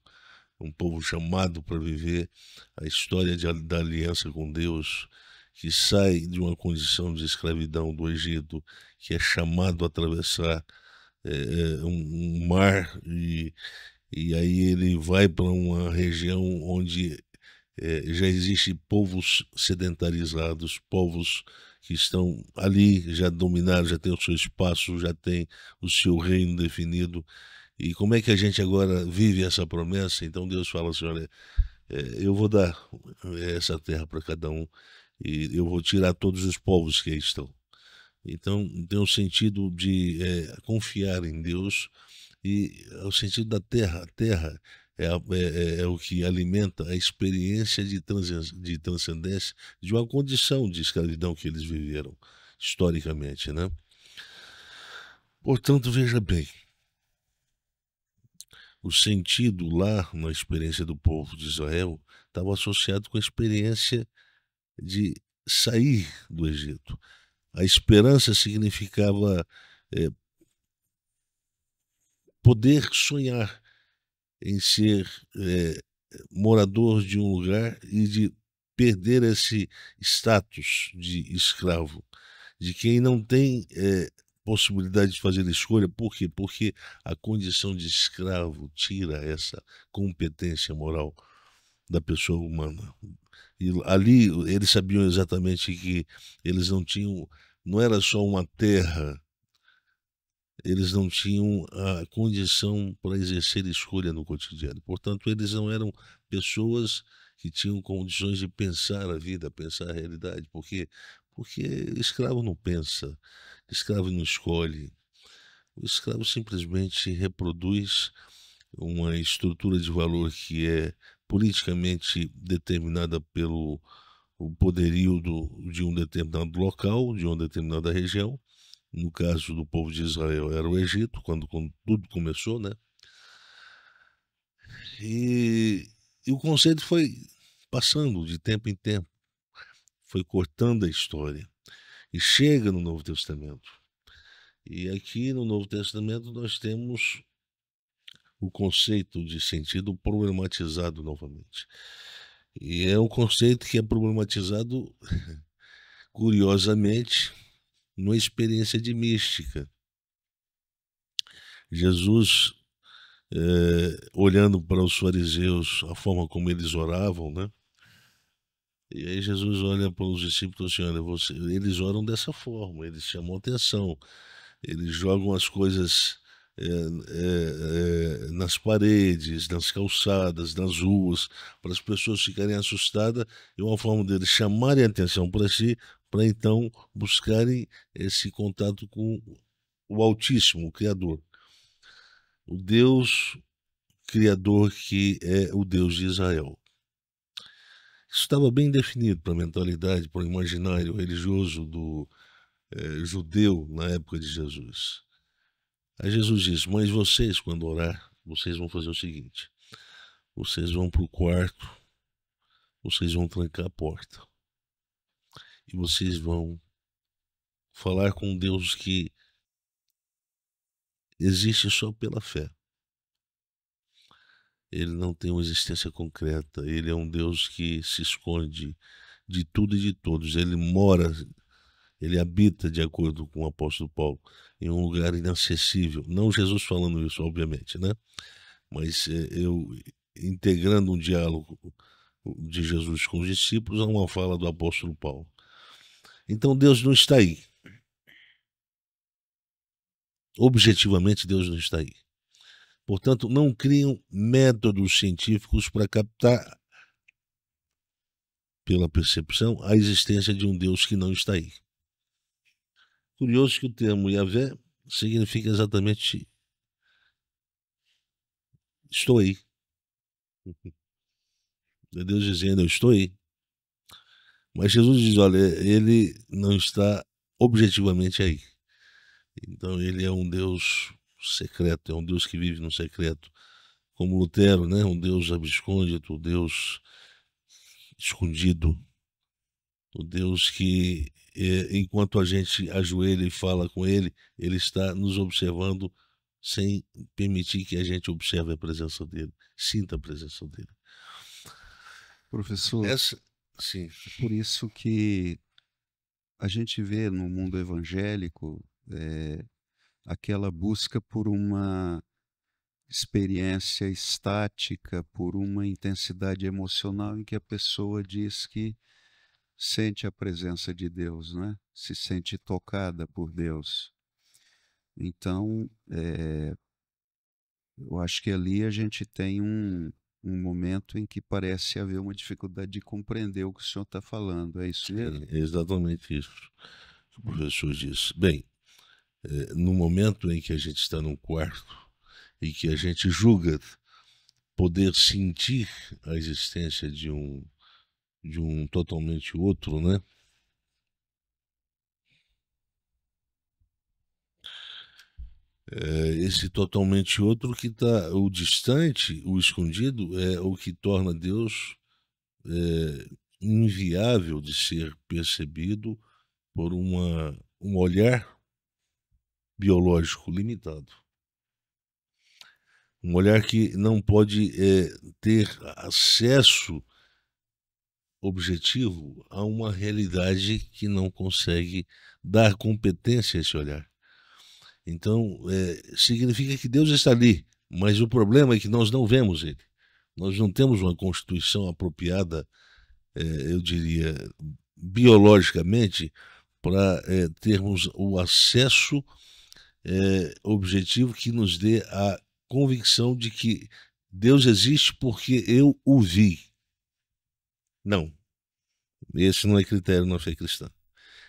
chamado para viver a história da aliança com Deus, que sai de uma condição de escravidão do Egito, que é chamado a atravessar um mar, e aí ele vai para uma região onde já existem povos sedentarizados, povos que estão ali, já dominaram, já têm o seu espaço, já têm o seu reino definido. E como é que a gente agora vive essa promessa? Então Deus fala assim, olha, eu vou dar essa terra para cada um e eu vou tirar todos os povos que aí estão. Então tem o sentido de confiar em Deus, e o sentido da terra. A terra é o que alimenta a experiência de transcendência de uma condição de escravidão que eles viveram historicamente, né? Portanto, veja bem, o sentido lá na experiência do povo de Israel estava associado com a experiência de sair do Egito. A esperança significava poder sonhar em ser morador de um lugar e de perder esse status de escravo, de quem não tem possibilidade de fazer escolha. Por quê? Porque a condição de escravo tira essa competência moral da pessoa humana. E ali eles sabiam exatamente que eles não era só uma terra, eles não tinham a condição para exercer escolha no cotidiano. Portanto, eles não eram pessoas que tinham condições de pensar a vida, pensar a realidade, porque escravo não pensa, escravo não escolhe. O escravo simplesmente reproduz uma estrutura de valor que é politicamente determinada pelo o poderio de um determinado local, de uma determinada região. No caso do povo de Israel era o Egito, quando tudo começou, né? E o conceito foi passando de tempo em tempo, foi cortando a história e chega no Novo Testamento. E aqui no Novo Testamento nós temos o conceito de sentido problematizado novamente. E é um conceito que é problematizado, curiosamente, numa experiência de mística. Jesus, olhando para os fariseus, a forma como eles oravam, né? E aí Jesus olha para os discípulos e olha, eles oram dessa forma, eles chamam atenção, eles jogam as coisas nas paredes, nas calçadas, nas ruas, para as pessoas ficarem assustadas, e uma forma deles chamarem a atenção para si, para então buscarem esse contato com o Altíssimo, o Criador. O Deus Criador, que é o Deus de Israel. Isso estava bem definido para a mentalidade, para o imaginário religioso do judeu na época de Jesus. Aí Jesus diz, mas vocês, quando orar, vocês vão fazer o seguinte, vocês vão para o quarto, vocês vão trancar a porta, e vocês vão falar com um Deus que existe só pela fé. Ele não tem uma existência concreta, ele é um Deus que se esconde de tudo e de todos, ele habita, de acordo com o apóstolo Paulo, em um lugar inacessível. Não Jesus falando isso, obviamente, né? Mas eu integrando um diálogo de Jesus com os discípulos a uma fala do apóstolo Paulo. Então Deus não está aí. Objetivamente, Deus não está aí. Portanto, não criam métodos científicos para captar pela percepção, a existência de um Deus que não está aí. Curioso que o termo Yahvé significa exatamente estou aí. É Deus dizendo, eu estou aí. Mas Jesus diz, olha, ele não está objetivamente aí. Então ele é um Deus secreto, é um Deus que vive no secreto. Como Lutero, né? Um Deus abscôndito, um Deus escondido. O Deus que, enquanto a gente ajoelha e fala com ele, ele está nos observando sem permitir que a gente observe a presença dele, sinta a presença dele. Professor, Sim. por isso que a gente vê no mundo evangélico aquela busca por uma experiência estática, por uma intensidade emocional em que a pessoa diz que sente a presença de Deus, né? Se sente tocada por Deus. Então, eu acho que ali a gente tem um momento em que parece haver uma dificuldade de compreender o que o senhor está falando. É isso mesmo? É exatamente isso que o professor disse. Bem, no momento em que a gente está num quarto e que a gente julga poder sentir a existência de um totalmente outro, né? Esse totalmente outro que está, o distante, o escondido, é o que torna Deus inviável de ser percebido por um olhar biológico limitado. Um olhar que não pode ter acesso objetivo a uma realidade que não consegue dar competência a esse olhar. Então, significa que Deus está ali, mas o problema é que nós não vemos ele. Nós não temos uma constituição apropriada, eu diria, biologicamente, para termos o acesso objetivo que nos dê a convicção de que Deus existe porque eu o vi. Não. Esse não é critério na fé cristã.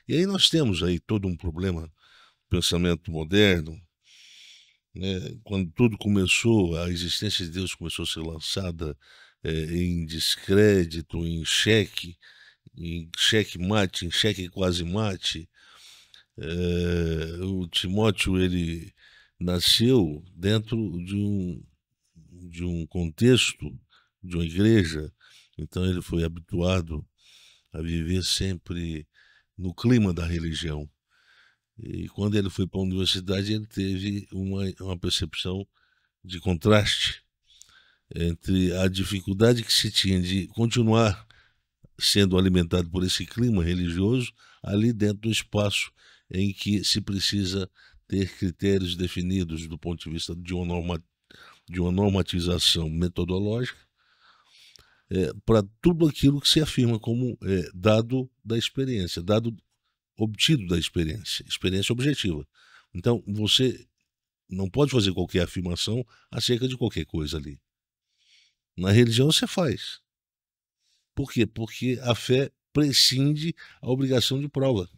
E aí nós temos aí todo um problema, pensamento moderno, né? Quando tudo começou, a existência de Deus começou a ser lançada em descrédito, em xeque mate, em xeque quase mate. O Timóteo, ele nasceu dentro de um contexto, de uma igreja, então ele foi habituado a viver sempre no clima da religião. E quando ele foi para a universidade, ele teve uma percepção de contraste entre a dificuldade que se tinha de continuar sendo alimentado por esse clima religioso ali dentro do espaço em que se precisa ter critérios definidos do ponto de vista de uma normatização metodológica para tudo aquilo que se afirma como dado da experiência, dado obtido da experiência objetiva. Então, você não pode fazer qualquer afirmação acerca de qualquer coisa ali. Na religião você faz. Por quê? Porque a fé prescinde a obrigação de prova.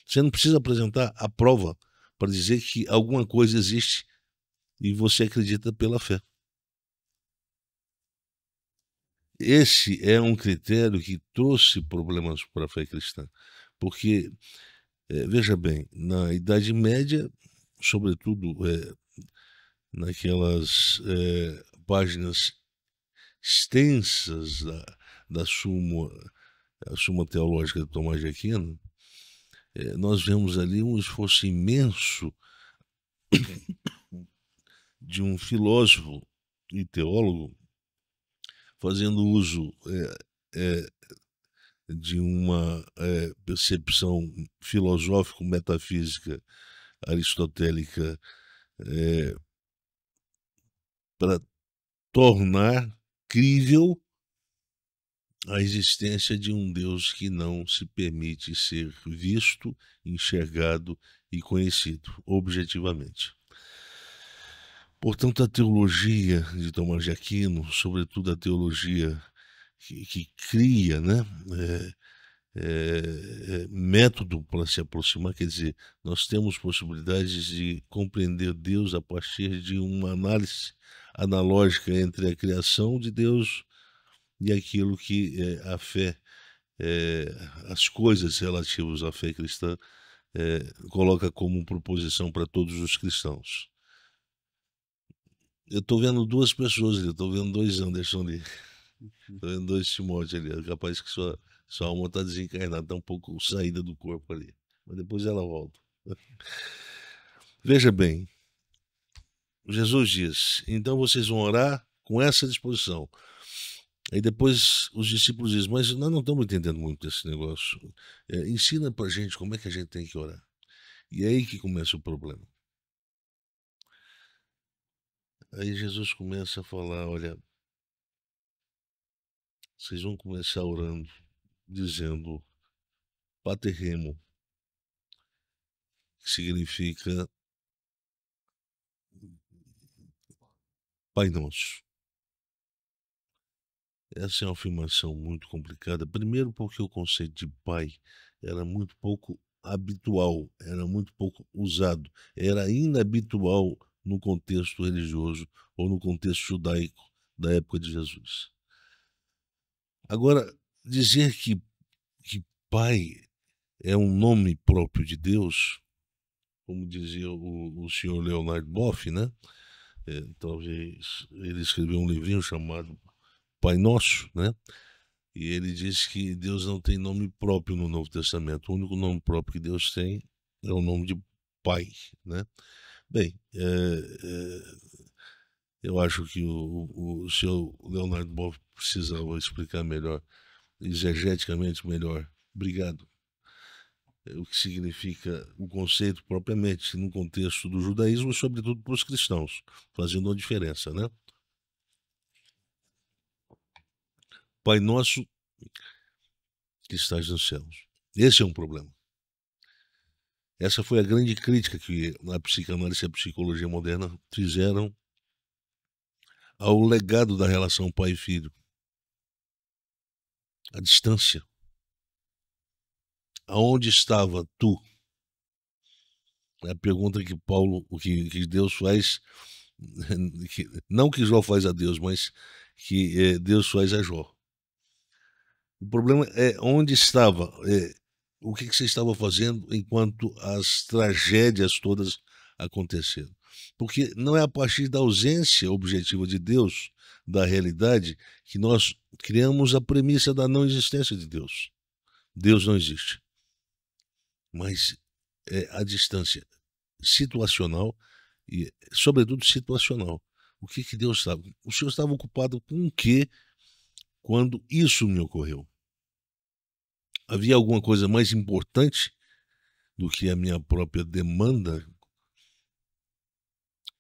Você não precisa apresentar a prova para dizer que alguma coisa existe e você acredita pela fé. Esse é um critério que trouxe problemas para a fé cristã. Porque, veja bem, na Idade Média, sobretudo naquelas páginas extensas da Suma Teológica de Tomás de Aquino, nós vemos ali um esforço imenso de um filósofo e teólogo fazendo uso de uma percepção filosófico-metafísica aristotélica para tornar crível a existência de um Deus que não se permite ser visto, enxergado e conhecido objetivamente. Portanto, a teologia de Tomás de Aquino, sobretudo a teologia que cria, né? Método para se aproximar, quer dizer, nós temos possibilidades de compreender Deus a partir de uma análise analógica entre a criação de Deus e aquilo que a fé, as coisas relativas à fé cristã, coloca como proposição para todos os cristãos. Eu estou vendo duas pessoas ali, eu estou vendo dois Anderson ali, estou vendo dois Timóteo ali, é capaz que sua alma está desencarnada, está um pouco saída do corpo ali, mas depois ela volta. Veja bem, Jesus diz, então vocês vão orar com essa disposição. Aí depois os discípulos dizem, mas nós não estamos entendendo muito esse negócio. Ensina pra gente como é que a gente tem que orar. E é aí que começa o problema. Aí Jesus começa a falar, olha, vocês vão começar orando, dizendo Pater Remo, que significa Pai Nosso. Essa é uma afirmação muito complicada. Primeiro porque o conceito de pai era muito pouco habitual, era muito pouco usado, era inabitual no contexto religioso ou no contexto judaico da época de Jesus. Agora, dizer que pai é um nome próprio de Deus, como dizia o senhor Leonard Boff, né? Talvez ele escreveu um livrinho chamado Pai Nosso, né? E ele diz que Deus não tem nome próprio no Novo Testamento. O único nome próprio que Deus tem é o nome de Pai, né? Bem, eu acho que o senhor Leonardo Boff precisava explicar melhor, exegeticamente melhor. Obrigado. O que significa o conceito propriamente no contexto do judaísmo e sobretudo para os cristãos, fazendo uma diferença, né? Pai Nosso que estás nos céus. Esse é um problema. Essa foi a grande crítica que a psicanálise e a psicologia moderna fizeram ao legado da relação pai e filho. A distância. Aonde estava tu? É a pergunta que que Deus faz, não que Jó faz a Deus, mas que Deus faz a Jó. O problema é onde estava, o que você estava fazendo enquanto as tragédias todas aconteceram. Porque não é a partir da ausência objetiva de Deus, da realidade, que nós criamos a premissa da não existência de Deus. Deus não existe. Mas é a distância situacional e, sobretudo, situacional. O que Deus estava? O Senhor estava ocupado com o quê quando isso me ocorreu? Havia alguma coisa mais importante do que a minha própria demanda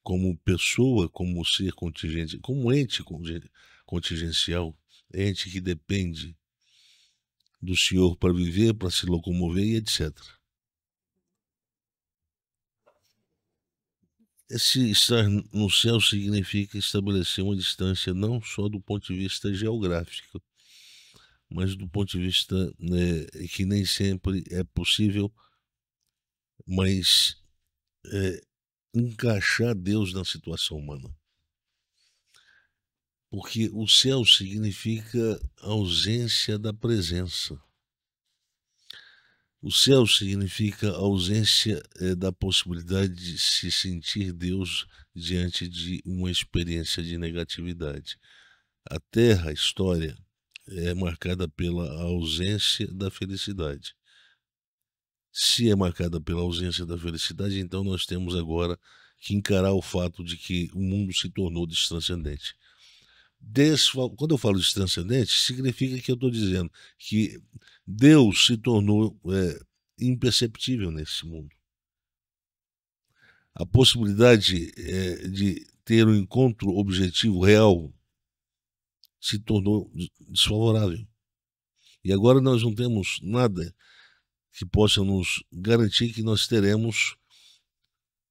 como pessoa, como ser contingente, como ente contingencial, ente que depende do Senhor para viver, para se locomover e etc. Esse estar no céu significa estabelecer uma distância não só do ponto de vista geográfico, mas do ponto de vista que nem sempre é possível, mas encaixar Deus na situação humana. Porque o céu significa ausência da presença. O céu significa ausência da possibilidade de se sentir Deus diante de uma experiência de negatividade. A terra, a história, é marcada pela ausência da felicidade. Se é marcada pela ausência da felicidade, então nós temos agora que encarar o fato de que o mundo se tornou destranscendente. Quando eu falo destranscendente, significa que eu estou dizendo que Deus se tornou imperceptível nesse mundo. A possibilidade de ter um encontro objetivo real se tornou desfavorável. E agora nós não temos nada que possa nos garantir que nós teremos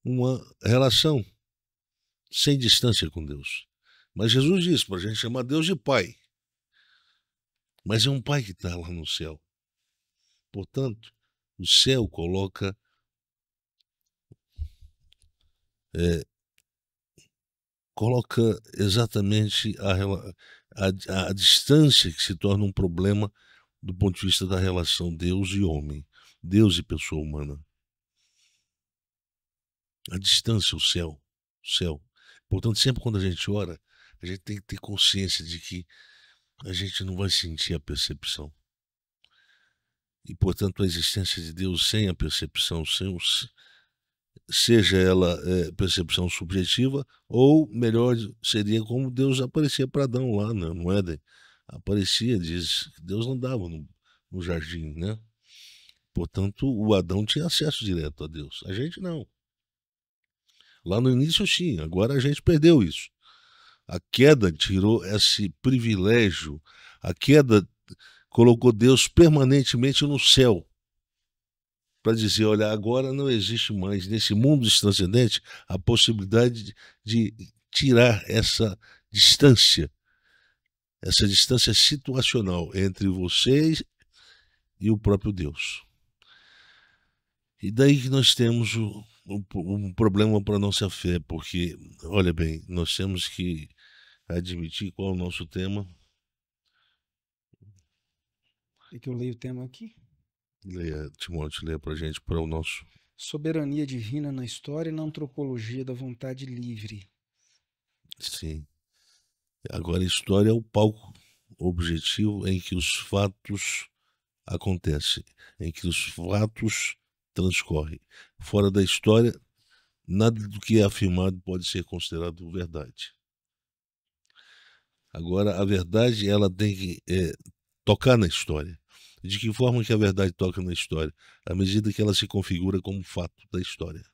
uma relação sem distância com Deus. Mas Jesus disse para a gente chamar Deus de Pai. mas é um pai que está lá no céu. Portanto, o céu coloca exatamente a distância que se torna um problema do ponto de vista da relação Deus e homem, Deus e pessoa humana. A distância, o céu. Portanto, sempre quando a gente ora, a gente tem que ter consciência de que a gente não vai sentir a percepção. E, portanto, a existência de Deus sem a percepção, seja ela percepção subjetiva, ou melhor, seria como Deus aparecia para Adão lá no Éden. Aparecia, diz que Deus andava no jardim, né? Portanto, o Adão tinha acesso direto a Deus. A gente não. Lá no início sim, agora a gente perdeu isso. A queda tirou esse privilégio, a queda colocou Deus permanentemente no céu, para dizer, olha, agora não existe mais nesse mundo transcendente a possibilidade de tirar essa distância situacional entre vocês e o próprio Deus. E daí que nós temos um problema para a nossa fé, porque, olha bem, nós temos que admitir qual é o nosso tema. É que eu leio o tema aqui. Leia, Timóteo, leia para a gente, para o nosso. Soberania divina na história e na antropologia da vontade livre. Sim. Agora, a história é o palco objetivo em que os fatos acontecem, em que os fatos transcorrem. Fora da história, nada do que é afirmado pode ser considerado verdade. Agora, a verdade, ela tem que tocar na história. De que forma que a verdade toca na história? À medida que ela se configura como fato da história.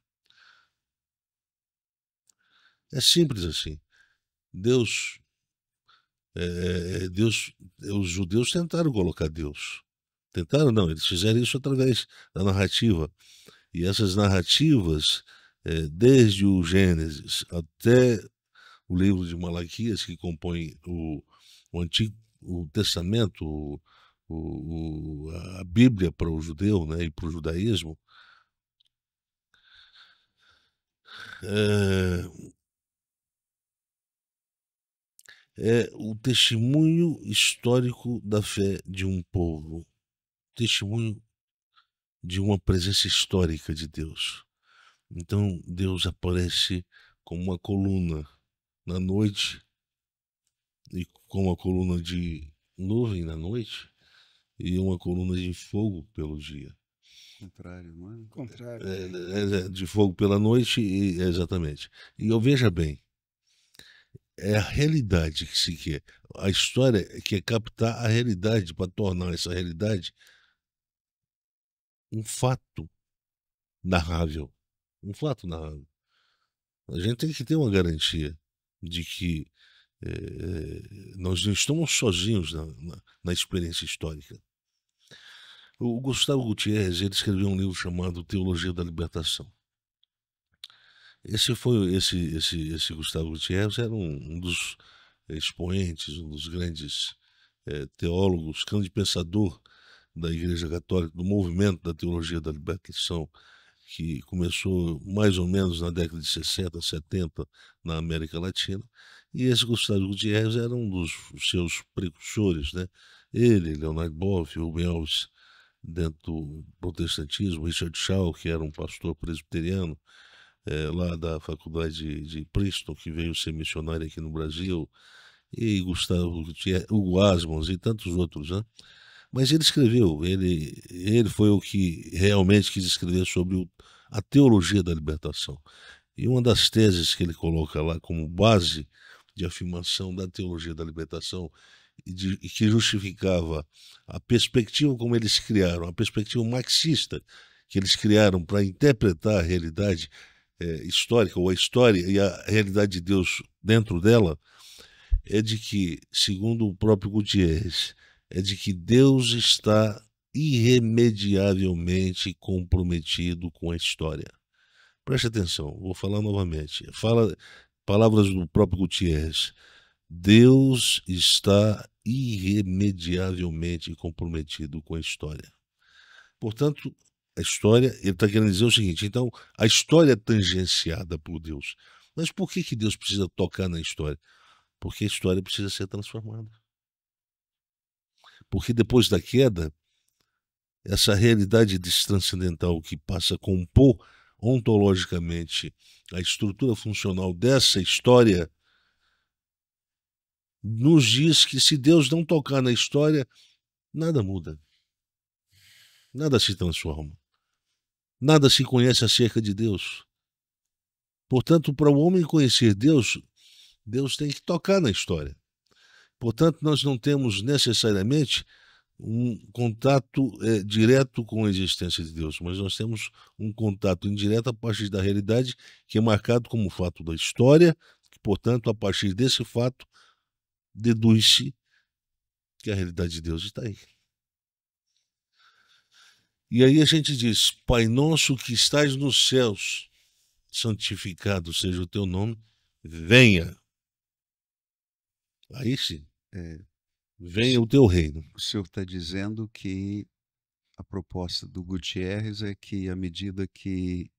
É simples assim. Os judeus tentaram colocar Deus. Tentaram não, eles fizeram isso através da narrativa. E essas narrativas, desde o Gênesis até o livro de Malaquias, que compõe o Testamento, a Bíblia para o judeu, né, e para o judaísmo, é o testemunho histórico da fé de um povo, testemunho de uma presença histórica de Deus. Então, Deus aparece como uma coluna na noite e com uma coluna de nuvem na noite e uma coluna de fogo pelo dia. Contrário, não é? Contrário. De fogo pela noite, exatamente. E eu veja bem, é a realidade que se quer. A história quer captar a realidade para tornar essa realidade um fato narrável. Um fato narrável. A gente tem que ter uma garantia de que nós não estamos sozinhos na experiência histórica. O Gustavo Gutierrez, ele escreveu um livro chamado Teologia da Libertação. Esse Gustavo Gutierrez era um dos expoentes, um dos grandes teólogos, grande pensador da Igreja Católica, do movimento da Teologia da Libertação, que começou mais ou menos na década de 60, 70 na América Latina. E esse Gustavo Gutierrez era um dos seus precursores, né? Ele, Leonard Boff, Rubem Alves, dentro do protestantismo, Richard Shaw, que era um pastor presbiteriano lá da faculdade de Princeton, que veio ser missionário aqui no Brasil, e Gustavo Gutierrez, Hugo Asmans e tantos outros, né? Mas ele escreveu, ele foi o que realmente quis escrever sobre a teologia da libertação. E uma das teses que ele coloca lá como base de afirmação da teologia da libertação e que justificava a perspectiva como eles criaram, a perspectiva marxista que eles criaram para interpretar a realidade histórica, ou a história e a realidade de Deus dentro dela, é de que, segundo o próprio Gutierrez, é de que Deus está irremediavelmente comprometido com a história. Preste atenção, vou falar novamente. Palavras do próprio Gutierrez. Deus está irremediavelmente comprometido com a história. Portanto, a história, ele está querendo dizer o seguinte, então, a história é tangenciada por Deus. Mas por que Deus precisa tocar na história? Porque a história precisa ser transformada. Porque depois da queda, essa realidade transcendental que passa a compor ontologicamente a estrutura funcional dessa história, nos diz que se Deus não tocar na história, nada muda. Nada se transforma. Nada se conhece acerca de Deus. Portanto, para o homem conhecer Deus, Deus tem que tocar na história. Portanto, nós não temos necessariamente um contato direto com a existência de Deus, mas nós temos um contato indireto a partir da realidade que é marcado como fato da história, que, portanto, a partir desse fato, deduz-se que a realidade de Deus está aí. E aí a gente diz, Pai nosso que estás nos céus, santificado seja o teu nome, venha. Aí sim, venha o teu reino. O senhor está dizendo que a proposta do Gutierrez é que, à medida que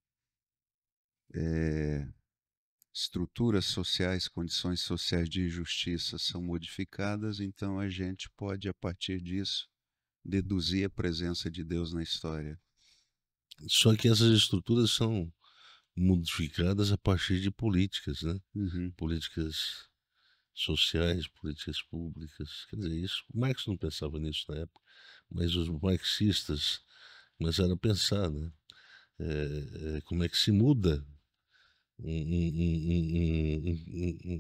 estruturas sociais, condições sociais de injustiça são modificadas, então a gente pode, a partir disso, deduzir a presença de Deus na história. Só que essas estruturas são modificadas a partir de políticas, né? Políticas sociais, políticas públicas. Quer dizer, isso, Marx não pensava nisso na época, mas os marxistas começaram a pensar, né? Como é que se muda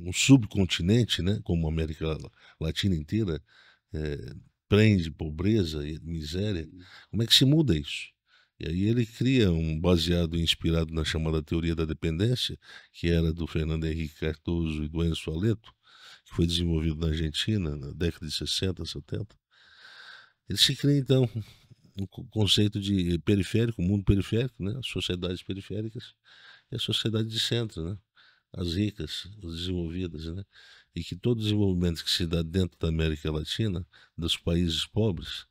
um subcontinente, né? Como a América Latina inteira prende pobreza e miséria. Como é que se muda isso? E aí ele cria baseado e inspirado na chamada teoria da dependência, que era do Fernando Henrique Cardoso e do Enzo Aleto, que foi desenvolvido na Argentina na década de 60, 70. Ele se cria, então, um conceito de periférico, mundo periférico, né? As sociedades periféricas e a sociedade de centro, né? As ricas, as desenvolvidas, né? E que todo desenvolvimento que se dá dentro da América Latina, dos países pobres,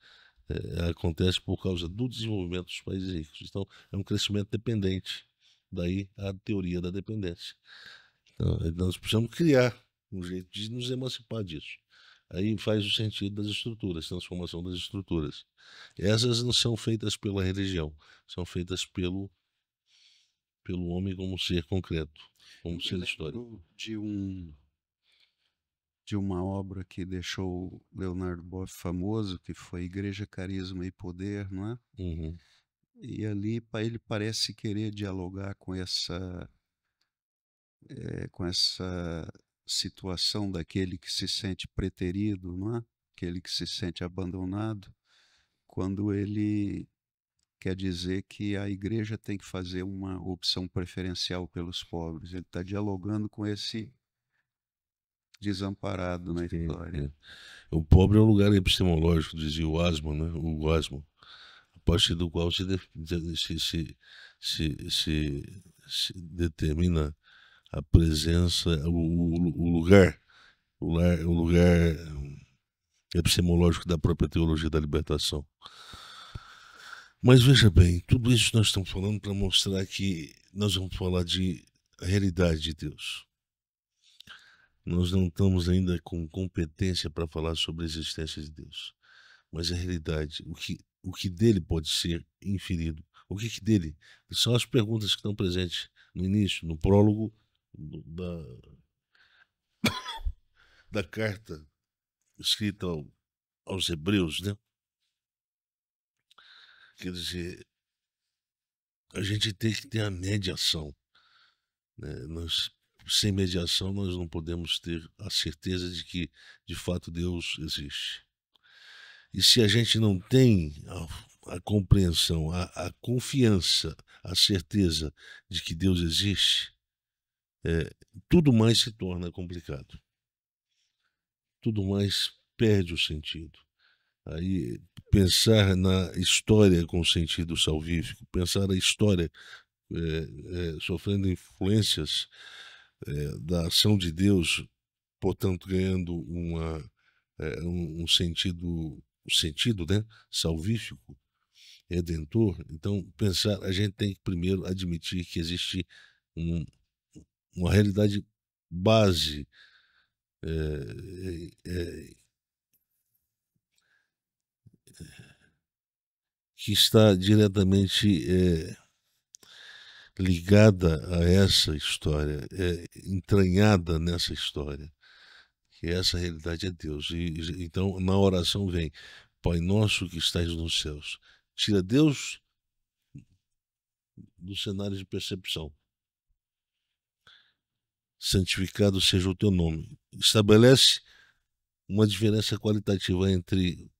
acontece por causa do desenvolvimento dos países ricos. Então, é um crescimento dependente. Daí a teoria da dependência. Então, nós precisamos criar um jeito de nos emancipar disso. Aí faz o sentido das estruturas, transformação das estruturas. Essas não são feitas pela religião, são feitas pelo homem como ser concreto, como ser histórico. De uma obra que deixou Leonardo Boff famoso, que foi Igreja, Carisma e Poder, não é? E ali ele parece querer dialogar com essa situação daquele que se sente preterido, não é? Aquele que se sente abandonado, quando ele quer dizer que a igreja tem que fazer uma opção preferencial pelos pobres. Ele está dialogando com esse desamparado na história. O pobre é um lugar epistemológico, dizia o Asmo, né? O Asmo, a partir do qual se determina a presença, o lugar epistemológico da própria teologia da libertação. Mas veja bem, tudo isso nós estamos falando para mostrar que nós vamos falar de realidade de Deus. Nós não estamos ainda com competência para falar sobre a existência de Deus. Mas a realidade, o que dele pode ser inferido, o que dele, são as perguntas que estão presentes no início, no prólogo da carta escrita aos Hebreus, né? Quer dizer, a gente tem que ter a mediação, né? Sem mediação nós não podemos ter a certeza de que de fato Deus existe. E se a gente não tem a compreensão, a confiança, a certeza de que Deus existe, tudo mais se torna complicado. Tudo mais perde o sentido. Aí pensar na história com sentido salvífico, pensar a história sofrendo influências da ação de Deus, portanto ganhando uma um sentido, né, salvífico, redentor. Então, a gente tem que primeiro admitir que existe uma realidade base que está diretamente ligada a essa história, entranhada nessa história, que essa realidade é Deus. Então, na oração vem: Pai nosso que estais nos céus. Tira Deus do cenário de percepção. Santificado seja o teu nome. Estabelece uma diferença qualitativa entre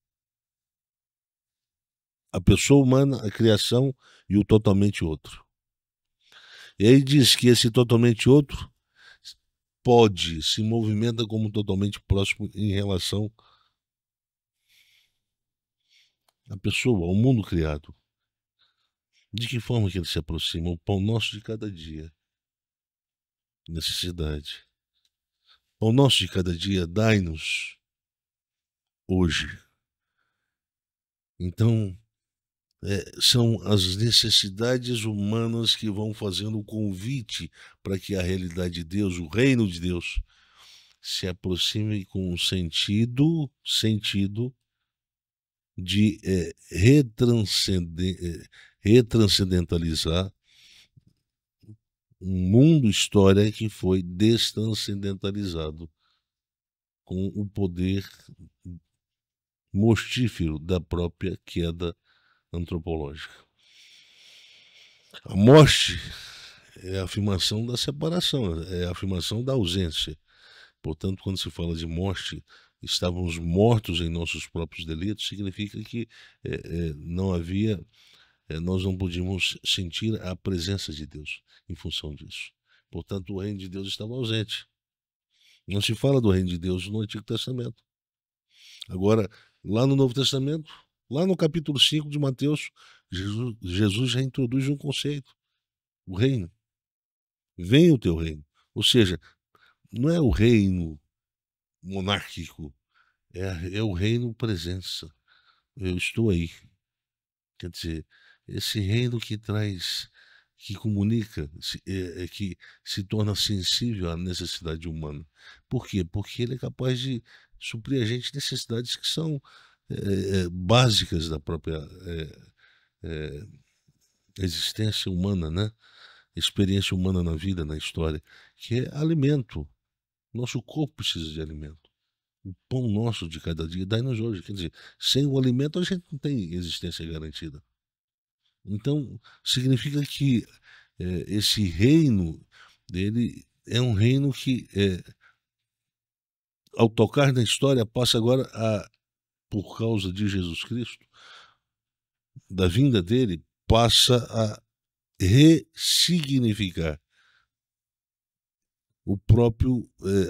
a pessoa humana, a criação e o totalmente outro. E aí diz que esse totalmente outro se movimenta como totalmente próximo em relação à pessoa, ao mundo criado. De que forma que ele se aproxima? O pão nosso de cada dia. Necessidade. Pão nosso de cada dia, dai-nos hoje. Então, são as necessidades humanas que vão fazendo o convite para que a realidade de Deus, o reino de Deus, se aproxime com um sentido de retranscendentalizar um mundo história que foi destranscendentalizado com o poder mortífero da própria queda antropológica. A morte é a afirmação da separação, é a afirmação da ausência. Portanto, quando se fala de morte, estávamos mortos em nossos próprios delitos, significa que não havia, nós não podíamos sentir a presença de Deus em função disso. Portanto, o reino de Deus estava ausente. Não se fala do reino de Deus no Antigo Testamento. Agora, lá no Novo Testamento, lá no capítulo 5 de Mateus, Jesus já introduz um conceito: o reino. Venha o teu reino. Ou seja, não é o reino monárquico, é o reino presença. Eu estou aí. Quer dizer, esse reino que traz, que comunica, que se torna sensível à necessidade humana. Por quê? Porque ele é capaz de suprir a gente necessidades que são básicas da própria existência humana, né? Experiência humana na vida, na história, que é alimento. Nosso corpo precisa de alimento. O pão nosso de cada dia, dai-nos hoje. Quer dizer, sem o alimento a gente não tem existência garantida. Então, significa que esse reino dele é um reino que, ao tocar na história, passa agora por causa de Jesus Cristo, da vinda dele, passa a ressignificar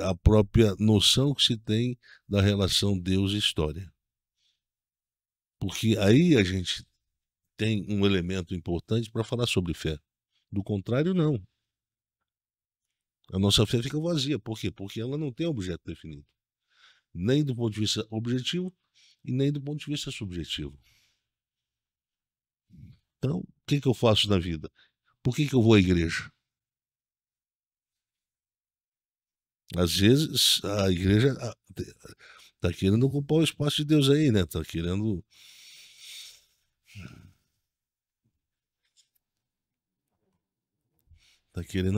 a própria noção que se tem da relação Deus e história. Porque aí a gente tem um elemento importante para falar sobre fé. Do contrário, não. A nossa fé fica vazia. Por quê? Porque ela não tem objeto definido. Nem do ponto de vista objetivo e nem do ponto de vista subjetivo. Então, o que eu faço na vida? Por que eu vou à igreja? Às vezes a igreja está querendo ocupar o espaço de Deus aí, né? Está querendo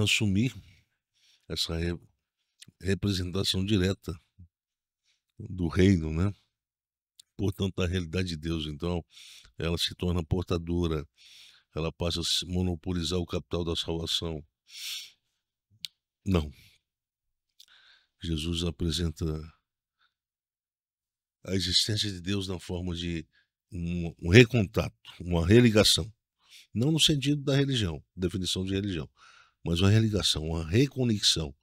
assumir essa representação direta do reino, né? Portanto, a realidade de Deus, então, ela se torna portadora, ela passa a monopolizar o capital da salvação. Não. Jesus apresenta a existência de Deus na forma de um recontato, uma religação. Não no sentido da religião, definição de religião, mas uma religação, uma reconexão.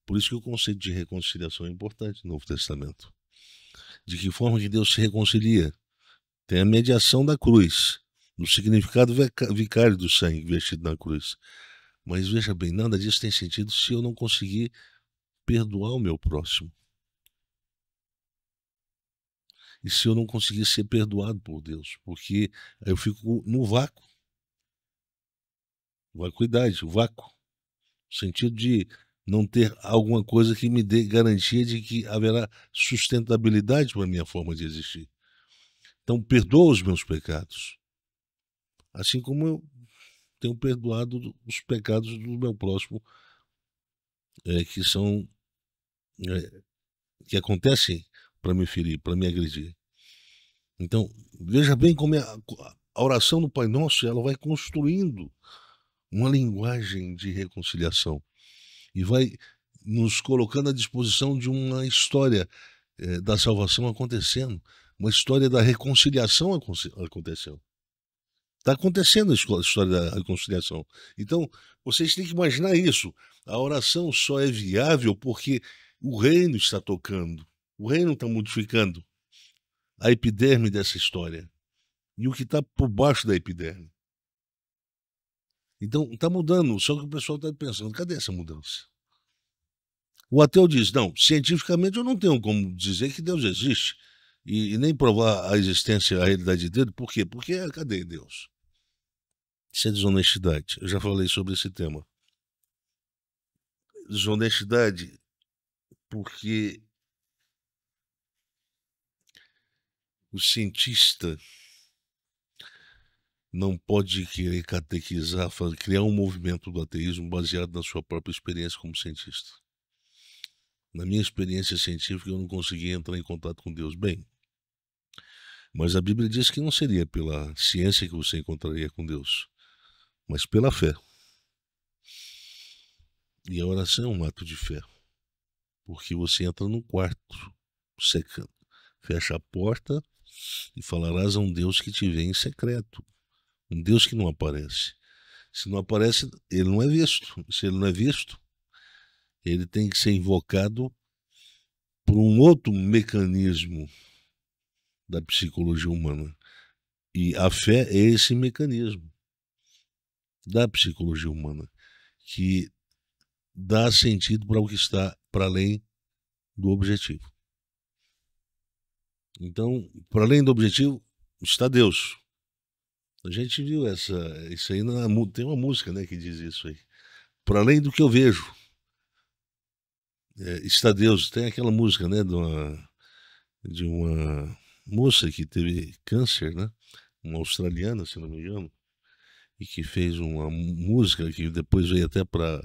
Por isso que o conceito de reconciliação é importante no Novo Testamento. De que forma que Deus se reconcilia? Tem a mediação da cruz, no significado vicário do sangue vertido na cruz. Mas veja bem, nada disso tem sentido se eu não conseguir perdoar o meu próximo. e se eu não conseguir ser perdoado por Deus, porque aí eu fico no vácuo, vacuidade, o vácuo, no sentido de não ter alguma coisa que me dê garantia de que haverá sustentabilidade para a minha forma de existir. Então, perdoa os meus pecados, assim como eu tenho perdoado os pecados do meu próximo, que são que acontecem para me ferir, para me agredir. Então, veja bem como a oração do Pai Nosso, ela vai construindo uma linguagem de reconciliação e vai nos colocando à disposição de uma história da salvação acontecendo, uma história da reconciliação acontecendo. Está acontecendo a história da reconciliação. Então, vocês têm que imaginar isso. A oração só é viável porque o reino está tocando, o reino está modificando a epiderme dessa história e o que está por baixo da epiderme. Então, está mudando, só que o pessoal está pensando, cadê essa mudança? O ateu diz, não, cientificamente eu não tenho como dizer que Deus existe e nem provar a existência, a realidade dele. Por quê? Porque cadê Deus? Isso é desonestidade. Eu já falei sobre esse tema. Desonestidade porque o cientista não pode querer catequizar, criar um movimento do ateísmo baseado na sua própria experiência como cientista. Na minha experiência científica, eu não consegui entrar em contato com Deus. Bem, mas a Bíblia diz que não seria pela ciência que você encontraria com Deus, mas pela fé. E a oração é um ato de fé, porque você entra no quarto, secando, fecha a porta e falarás a um Deus que te vê em secreto, um Deus que não aparece. Se não aparece, ele não é visto. Se ele não é visto, ele tem que ser invocado por um outro mecanismo da psicologia humana. E a fé é esse mecanismo da psicologia humana que dá sentido para o que está para além do objetivo. Então, para além do objetivo, está Deus. A gente viu isso aí, tem uma música, né, que diz isso aí. Para além do que eu vejo, está Deus. Tem aquela música, né, de uma moça que teve câncer, né, uma australiana, se não me engano, e que fez uma música que depois veio até para...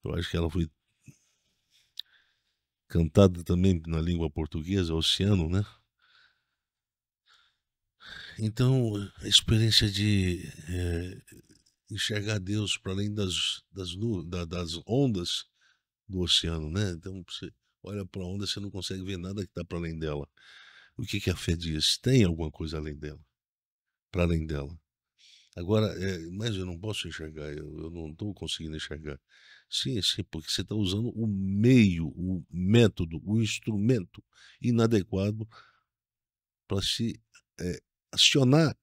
eu acho que ela foi cantada também na língua portuguesa, Oceano, né? Então, a experiência de enxergar Deus para além das ondas do oceano, né? Então, você olha para a onda, você não consegue ver nada que está para além dela. O que a fé diz? Tem alguma coisa além dela, para além dela. Agora, mas eu não posso enxergar, eu não estou conseguindo enxergar. Sim, sim, porque você está usando o meio, o método, o instrumento inadequado para se acionar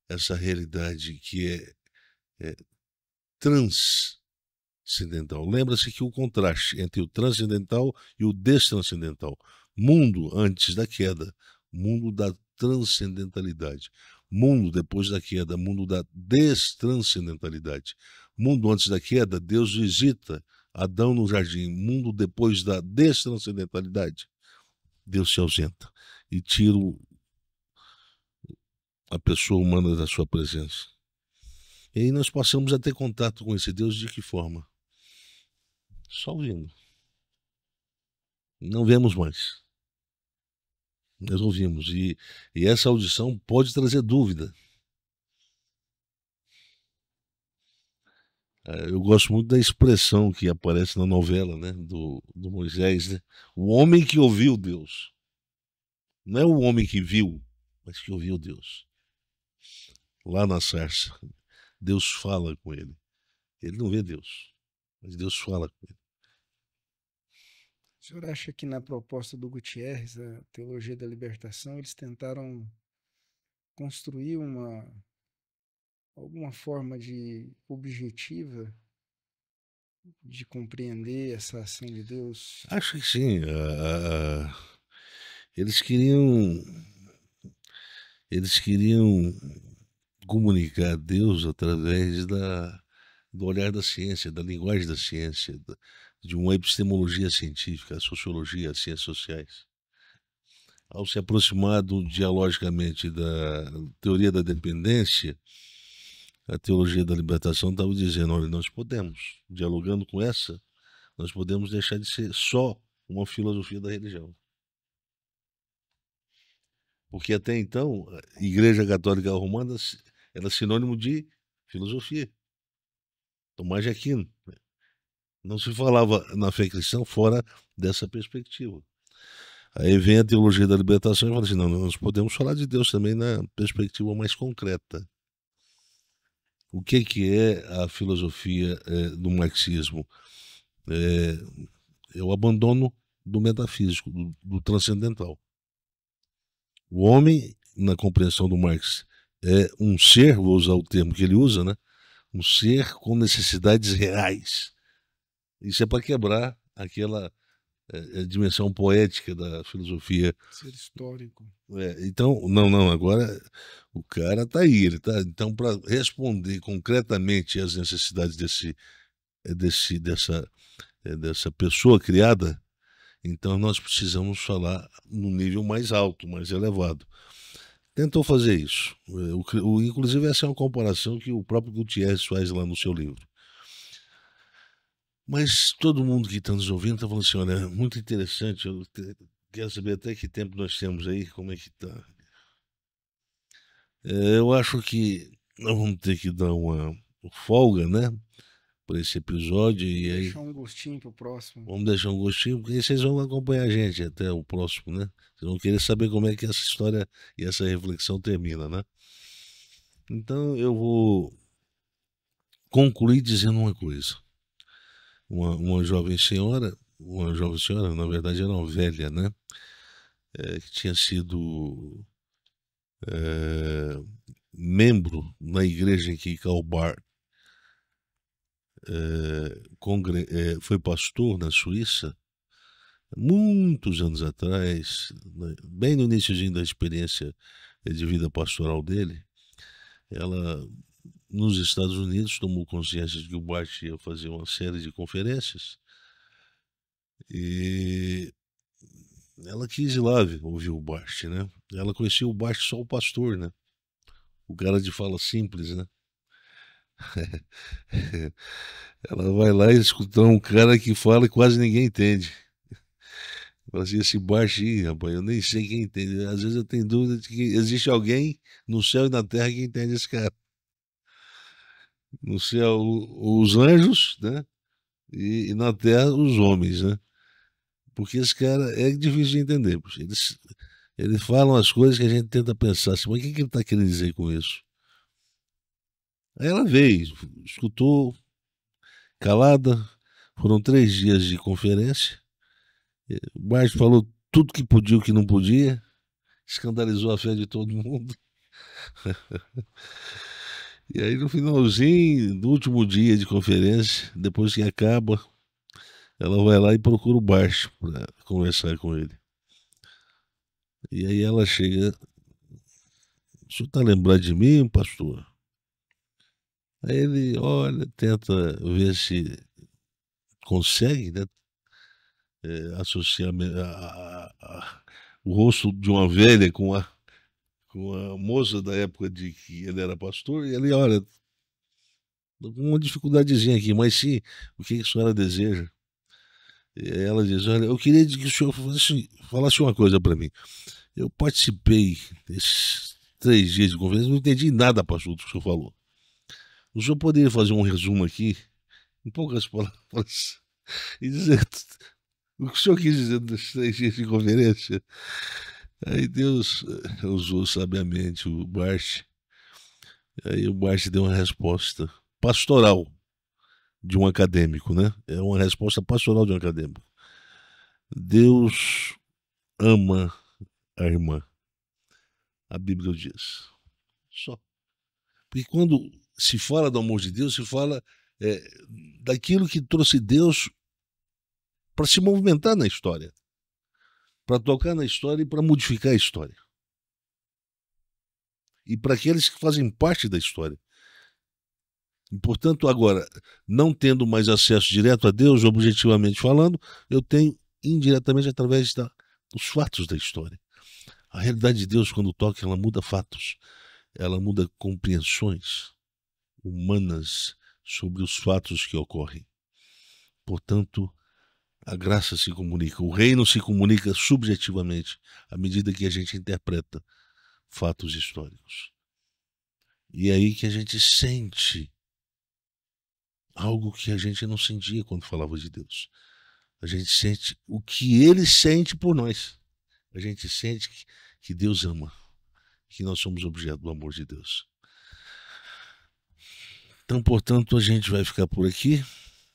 essa realidade que é transcendental. Lembra-se que o contraste entre o transcendental e o destranscendental. Mundo antes da queda, mundo da transcendentalidade. Mundo depois da queda, mundo da destranscendentalidade. Mundo antes da queda, Deus visita Adão no jardim. Mundo depois da destranscendentalidade, Deus se ausenta e tira a pessoa humana da sua presença. E aí nós passamos a ter contato com esse Deus de que forma? Só ouvindo. Não vemos mais. Nós ouvimos. E essa audição pode trazer dúvida. Eu gosto muito da expressão que aparece na novela, né, do Moisés, né? O homem que ouviu Deus. Não é o homem que viu, mas que ouviu Deus. Lá na sarça, Deus fala com ele. Ele não vê Deus, mas Deus fala com ele. O senhor acha que na proposta do Gutierrez, a teologia da libertação, eles tentaram construir alguma forma de objetiva de compreender essa ação de Deus? Acho que sim. Eles queriam, eles queriam comunicar Deus através do olhar da ciência, da linguagem da ciência, de uma epistemologia científica, a sociologia, as ciências sociais. Ao se aproximar dialogicamente da teoria da dependência, a teologia da libertação estava dizendo, olha, nós podemos, dialogando com essa, nós podemos deixar de ser só uma filosofia da religião. Porque até então, a Igreja Católica Romana era sinônimo de filosofia. Tomás de Aquino. Não se falava na fé cristã fora dessa perspectiva. Aí vem a teologia da libertação e fala assim, não, nós podemos falar de Deus também na perspectiva mais concreta. O que é a filosofia do marxismo? É o abandono do metafísico, do transcendental. O homem, na compreensão do Marx, é um ser, vou usar o termo que ele usa, né? Um ser com necessidades reais. Isso é para quebrar aquela dimensão poética da filosofia. Ser histórico. Então, não, agora o cara está aí. Então, para responder concretamente às necessidades dessa pessoa criada, então nós precisamos falar num nível mais alto, mais elevado. Tentou fazer isso. Inclusive, essa é uma comparação que o próprio Gutierrez faz lá no seu livro. Mas todo mundo que está nos ouvindo está falando assim, olha, muito interessante, eu quero saber até que tempo nós temos aí, como é que está. Eu acho que nós vamos ter que dar uma folga, né, para esse episódio. E aí, deixar um gostinho para o próximo. Vamos deixar um gostinho, porque aí vocês vão acompanhar a gente até o próximo, né? Vocês vão querer saber como é que essa história e essa reflexão termina, né? Então eu vou concluir dizendo uma coisa. Uma jovem senhora, na verdade era uma velha, né? Que tinha sido membro na igreja em que Karl Barth foi pastor na Suíça, muitos anos atrás, bem no iníciozinho da experiência de vida pastoral dele. Ela, nos Estados Unidos, tomou consciência de que o Barth ia fazer uma série de conferências e ela quis ir lá ouvir o Barth, né? Ela conhecia o Barth só o pastor, né? O cara de fala simples, né? Ela vai lá e escutar um cara que fala e quase ninguém entende. Fala assim, esse Barth, rapaz, eu nem sei quem entende. Às vezes eu tenho dúvida de que existe alguém no céu e na terra que entende esse cara. No céu, os anjos, né? E na terra, os homens, né? Porque esse cara é difícil de entender. Eles falam as coisas que a gente tenta pensar assim, mas o que ele está querendo dizer com isso? Aí ela veio, escutou, calada, foram 3 dias de conferência. O Barth falou tudo que podia e o que não podia, escandalizou a fé de todo mundo. E aí no finalzinho, do último dia de conferência, depois que acaba, ela vai lá e procura o Barth para conversar com ele. E aí ela chega, o senhor está lembrado de mim, pastor? Aí ele olha, tenta ver se consegue, né, associar o rosto de uma velha com a moça da época de que ele era pastor, e ele olha, com uma dificuldadezinha aqui, mas sim, o que a senhora deseja? E ela diz, olha, eu queria que o senhor falasse uma coisa para mim. Eu participei desses 3 dias de conferência, não entendi nada, pastor, do que o senhor falou. O senhor poderia fazer um resumo aqui, em poucas palavras, e dizer o que o senhor quis dizer nesses 3 dias de conferência? Aí Deus usou sabiamente o Barth. Aí o Barth deu uma resposta pastoral de um acadêmico, né? É uma resposta pastoral de um acadêmico. Deus ama a irmã. A Bíblia diz. Só. Porque quando se fala do amor de Deus, se fala daquilo que trouxe Deus para se movimentar na história, para tocar na história e para modificar a história. E para aqueles que fazem parte da história. E, portanto, agora, não tendo mais acesso direto a Deus, objetivamente falando, eu tenho indiretamente através dos fatos da história. A realidade de Deus, quando toca, ela muda fatos, ela muda compreensões humanas sobre os fatos que ocorrem. Portanto, a graça se comunica, o reino se comunica subjetivamente à medida que a gente interpreta fatos históricos. E é aí que a gente sente algo que a gente não sentia quando falava de Deus. A gente sente o que ele sente por nós. A gente sente que Deus ama, que nós somos objeto do amor de Deus. Então, portanto, a gente vai ficar por aqui.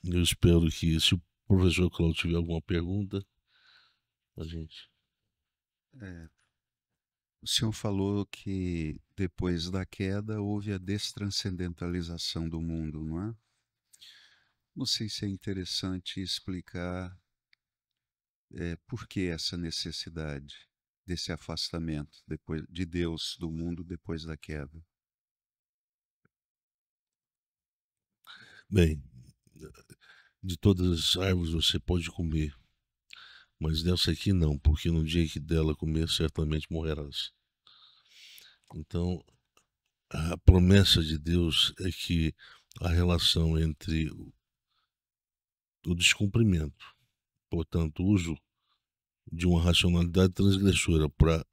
Eu espero que, se o professor Cláudio tiver alguma pergunta, a gente... O senhor falou que depois da queda houve a destranscendentalização do mundo, não é? Não sei se é interessante explicar por que essa necessidade desse afastamento depois de Deus do mundo depois da queda. Bem, de todas as árvores você pode comer, mas dessa aqui não, porque no dia que dela comer, certamente morrerás. Então, a promessa de Deus é que a relação entre o descumprimento, portanto, o uso de uma racionalidade transgressora para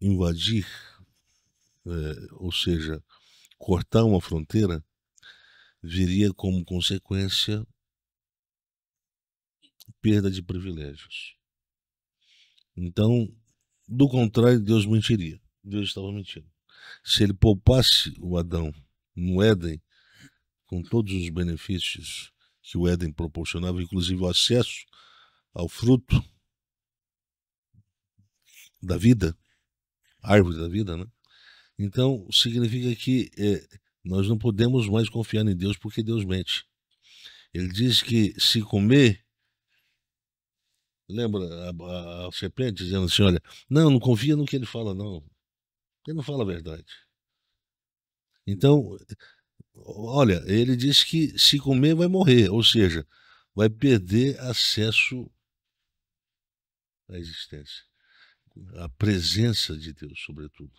invadir, ou seja, cortar uma fronteira, viria como consequência perda de privilégios. Então, do contrário, Deus mentiria. Deus estava mentindo. Se ele poupasse o Adão no Éden, com todos os benefícios que o Éden proporcionava, inclusive o acesso ao fruto da vida, árvore da vida, né? Então, significa que nós não podemos mais confiar em Deus porque Deus mente. Ele diz que se comer, lembra a serpente dizendo assim, olha, não confia no que ele fala, não. Ele não fala a verdade. Então, olha, ele diz que se comer vai morrer, ou seja, vai perder acesso à existência, à presença de Deus, sobretudo.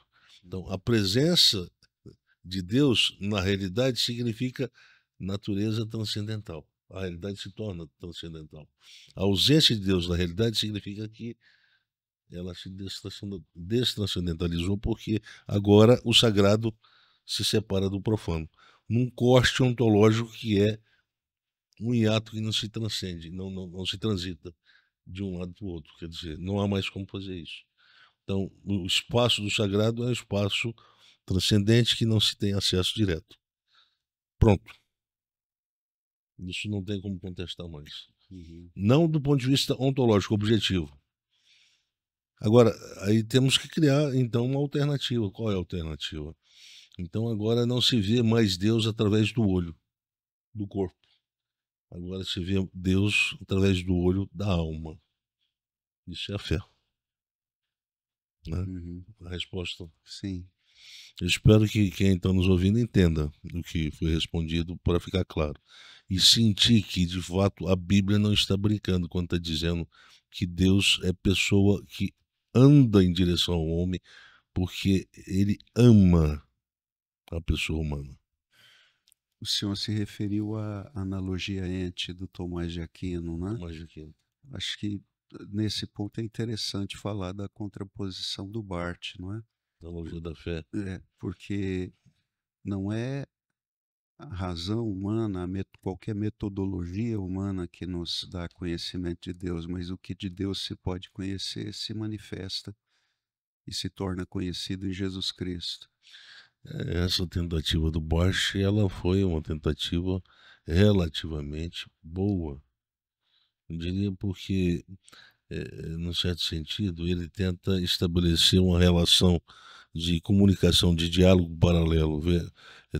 Então, a presença de Deus, na realidade, significa natureza transcendental. A realidade se torna transcendental. A ausência de Deus na realidade significa que ela se destranscendentalizou, porque agora o sagrado se separa do profano, num corte ontológico que é um hiato que não se transcende, não se transita de um lado para o outro. Quer dizer, não há mais como fazer isso. Então, o espaço do sagrado é um espaço transcendente que não se tem acesso direto. Pronto. Isso não tem como contestar mais. Uhum. Não do ponto de vista ontológico, objetivo. Agora, aí temos que criar, então, uma alternativa. Qual é a alternativa? Então, agora não se vê mais Deus através do olho, do corpo. Agora se vê Deus através do olho da alma. Isso é a fé. Né? Uhum. A resposta. Sim. Eu espero que quem está nos ouvindo entenda o que foi respondido para ficar claro. E sentir que, de fato, a Bíblia não está brincando quando está dizendo que Deus é pessoa que anda em direção ao homem porque ele ama a pessoa humana. O senhor se referiu à analogia ente do Tomás de Aquino, né? Tomás de Aquino. Acho que nesse ponto é interessante falar da contraposição do Barth, não é? Analogia da fé. Porque não é a razão humana, qualquer metodologia humana que nos dá conhecimento de Deus, mas o que de Deus se pode conhecer se manifesta e se torna conhecido em Jesus Cristo. Essa tentativa do Barth, ela foi uma tentativa relativamente boa. Eu diria porque, num certo sentido, ele tenta estabelecer uma relação de comunicação, de diálogo paralelo,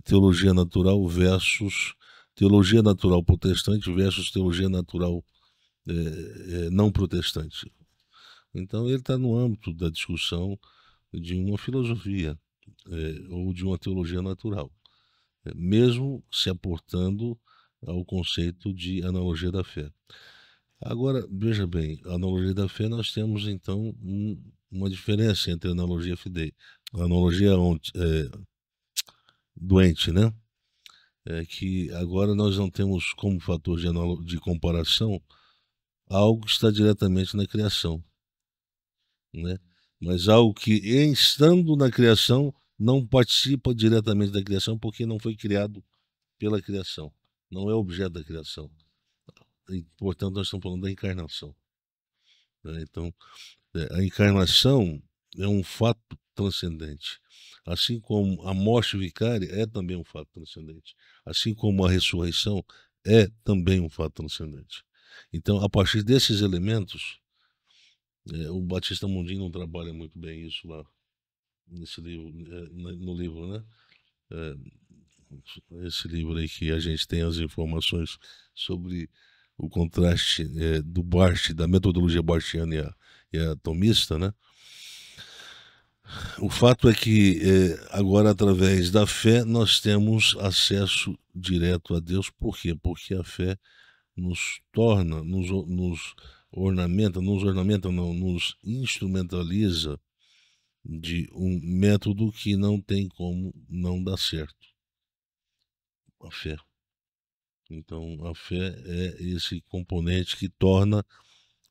teologia natural versus teologia natural protestante versus teologia natural não protestante. Então ele está no âmbito da discussão de uma filosofia ou de uma teologia natural, mesmo se aportando ao conceito de analogia da fé. Agora, veja bem, a analogia da fé, nós temos então uma diferença entre analogia e fidei. A analogia doente, né? É que agora nós não temos como fator de comparação algo que está diretamente na criação, né? Mas algo que, estando na criação, não participa diretamente da criação porque não foi criado pela criação, não é objeto da criação. E, portanto, nós estamos falando da encarnação, né? Então, a encarnação é um fato transcendente. Assim como a morte vicária é também um fato transcendente. Assim como a ressurreição é também um fato transcendente. Então, a partir desses elementos, o Batista Mundinho não trabalha muito bem isso lá nesse livro, no livro, né? Esse livro aí que a gente tem as informações sobre o contraste do Barth, da metodologia barthiana e a tomista, né? O fato é que agora, através da fé, nós temos acesso direto a Deus. Por quê? Porque a fé nos torna, nos ornamenta, não, nos instrumentaliza de um método que não tem como não dar certo. A fé. Então, a fé é esse componente que torna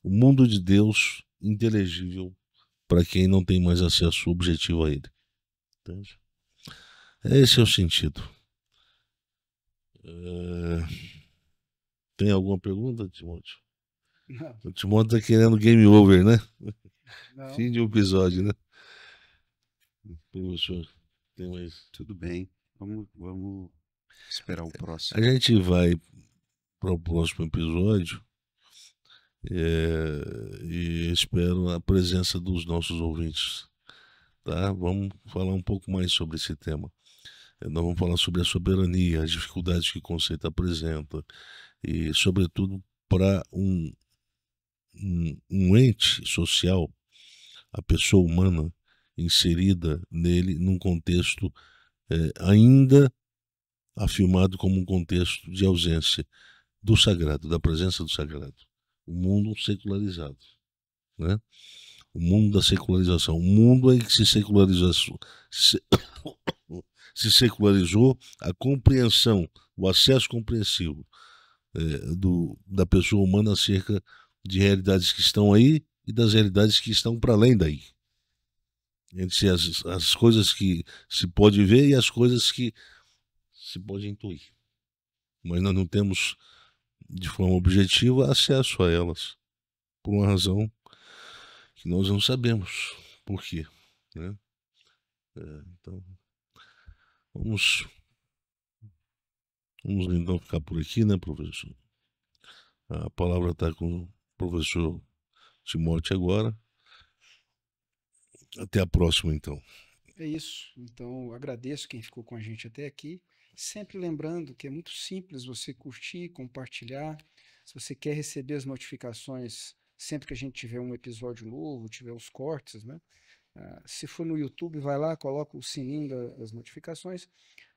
o mundo de Deus inteligível para quem não tem mais acesso objetivo a ele. Entende? Esse é o sentido. Tem alguma pergunta, Timóteo? Não. O Timóteo está querendo game over, né? Não. Fim de um episódio, né? Professor, tem mais? Tudo bem. Vamos esperar o próximo. A gente vai para o próximo episódio e espero a presença dos nossos ouvintes. Tá? Vamos falar um pouco mais sobre esse tema. Nós vamos falar sobre a soberania, as dificuldades que o conceito apresenta e, sobretudo, para um ente social, a pessoa humana inserida nele num contexto ainda afirmado como um contexto de ausência do sagrado, da presença do sagrado. O mundo secularizado, né? O mundo da secularização, o mundo em que se secularizou a compreensão, o acesso compreensivo da pessoa humana acerca de realidades que estão aí e das realidades que estão para além daí. Entre as coisas que se pode ver e as coisas que se pode intuir. Mas nós não temos, de forma objetiva, acesso a elas. Por uma razão que nós não sabemos por quê, né? Então, vamos então ficar por aqui, né, professor? A palavra está com o professor Timóteo agora. Até a próxima, então. É isso. Então, agradeço quem ficou com a gente até aqui. Sempre lembrando que é muito simples você curtir, compartilhar. Se você quer receber as notificações sempre que a gente tiver um episódio novo, tiver os cortes, né? Se for no YouTube, vai lá, coloca o sininho das notificações.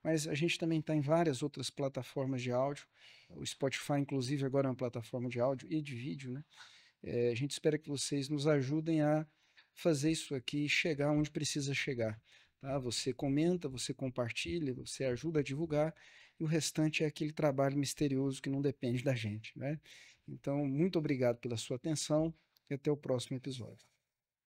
Mas a gente também está em várias outras plataformas de áudio. O Spotify, inclusive, agora é uma plataforma de áudio e de vídeo, né? A gente espera que vocês nos ajudem a fazer isso aqui chegar onde precisa chegar. Tá? Você comenta, você compartilha, você ajuda a divulgar, e o restante é aquele trabalho misterioso que não depende da gente, né? Então, muito obrigado pela sua atenção e até o próximo episódio.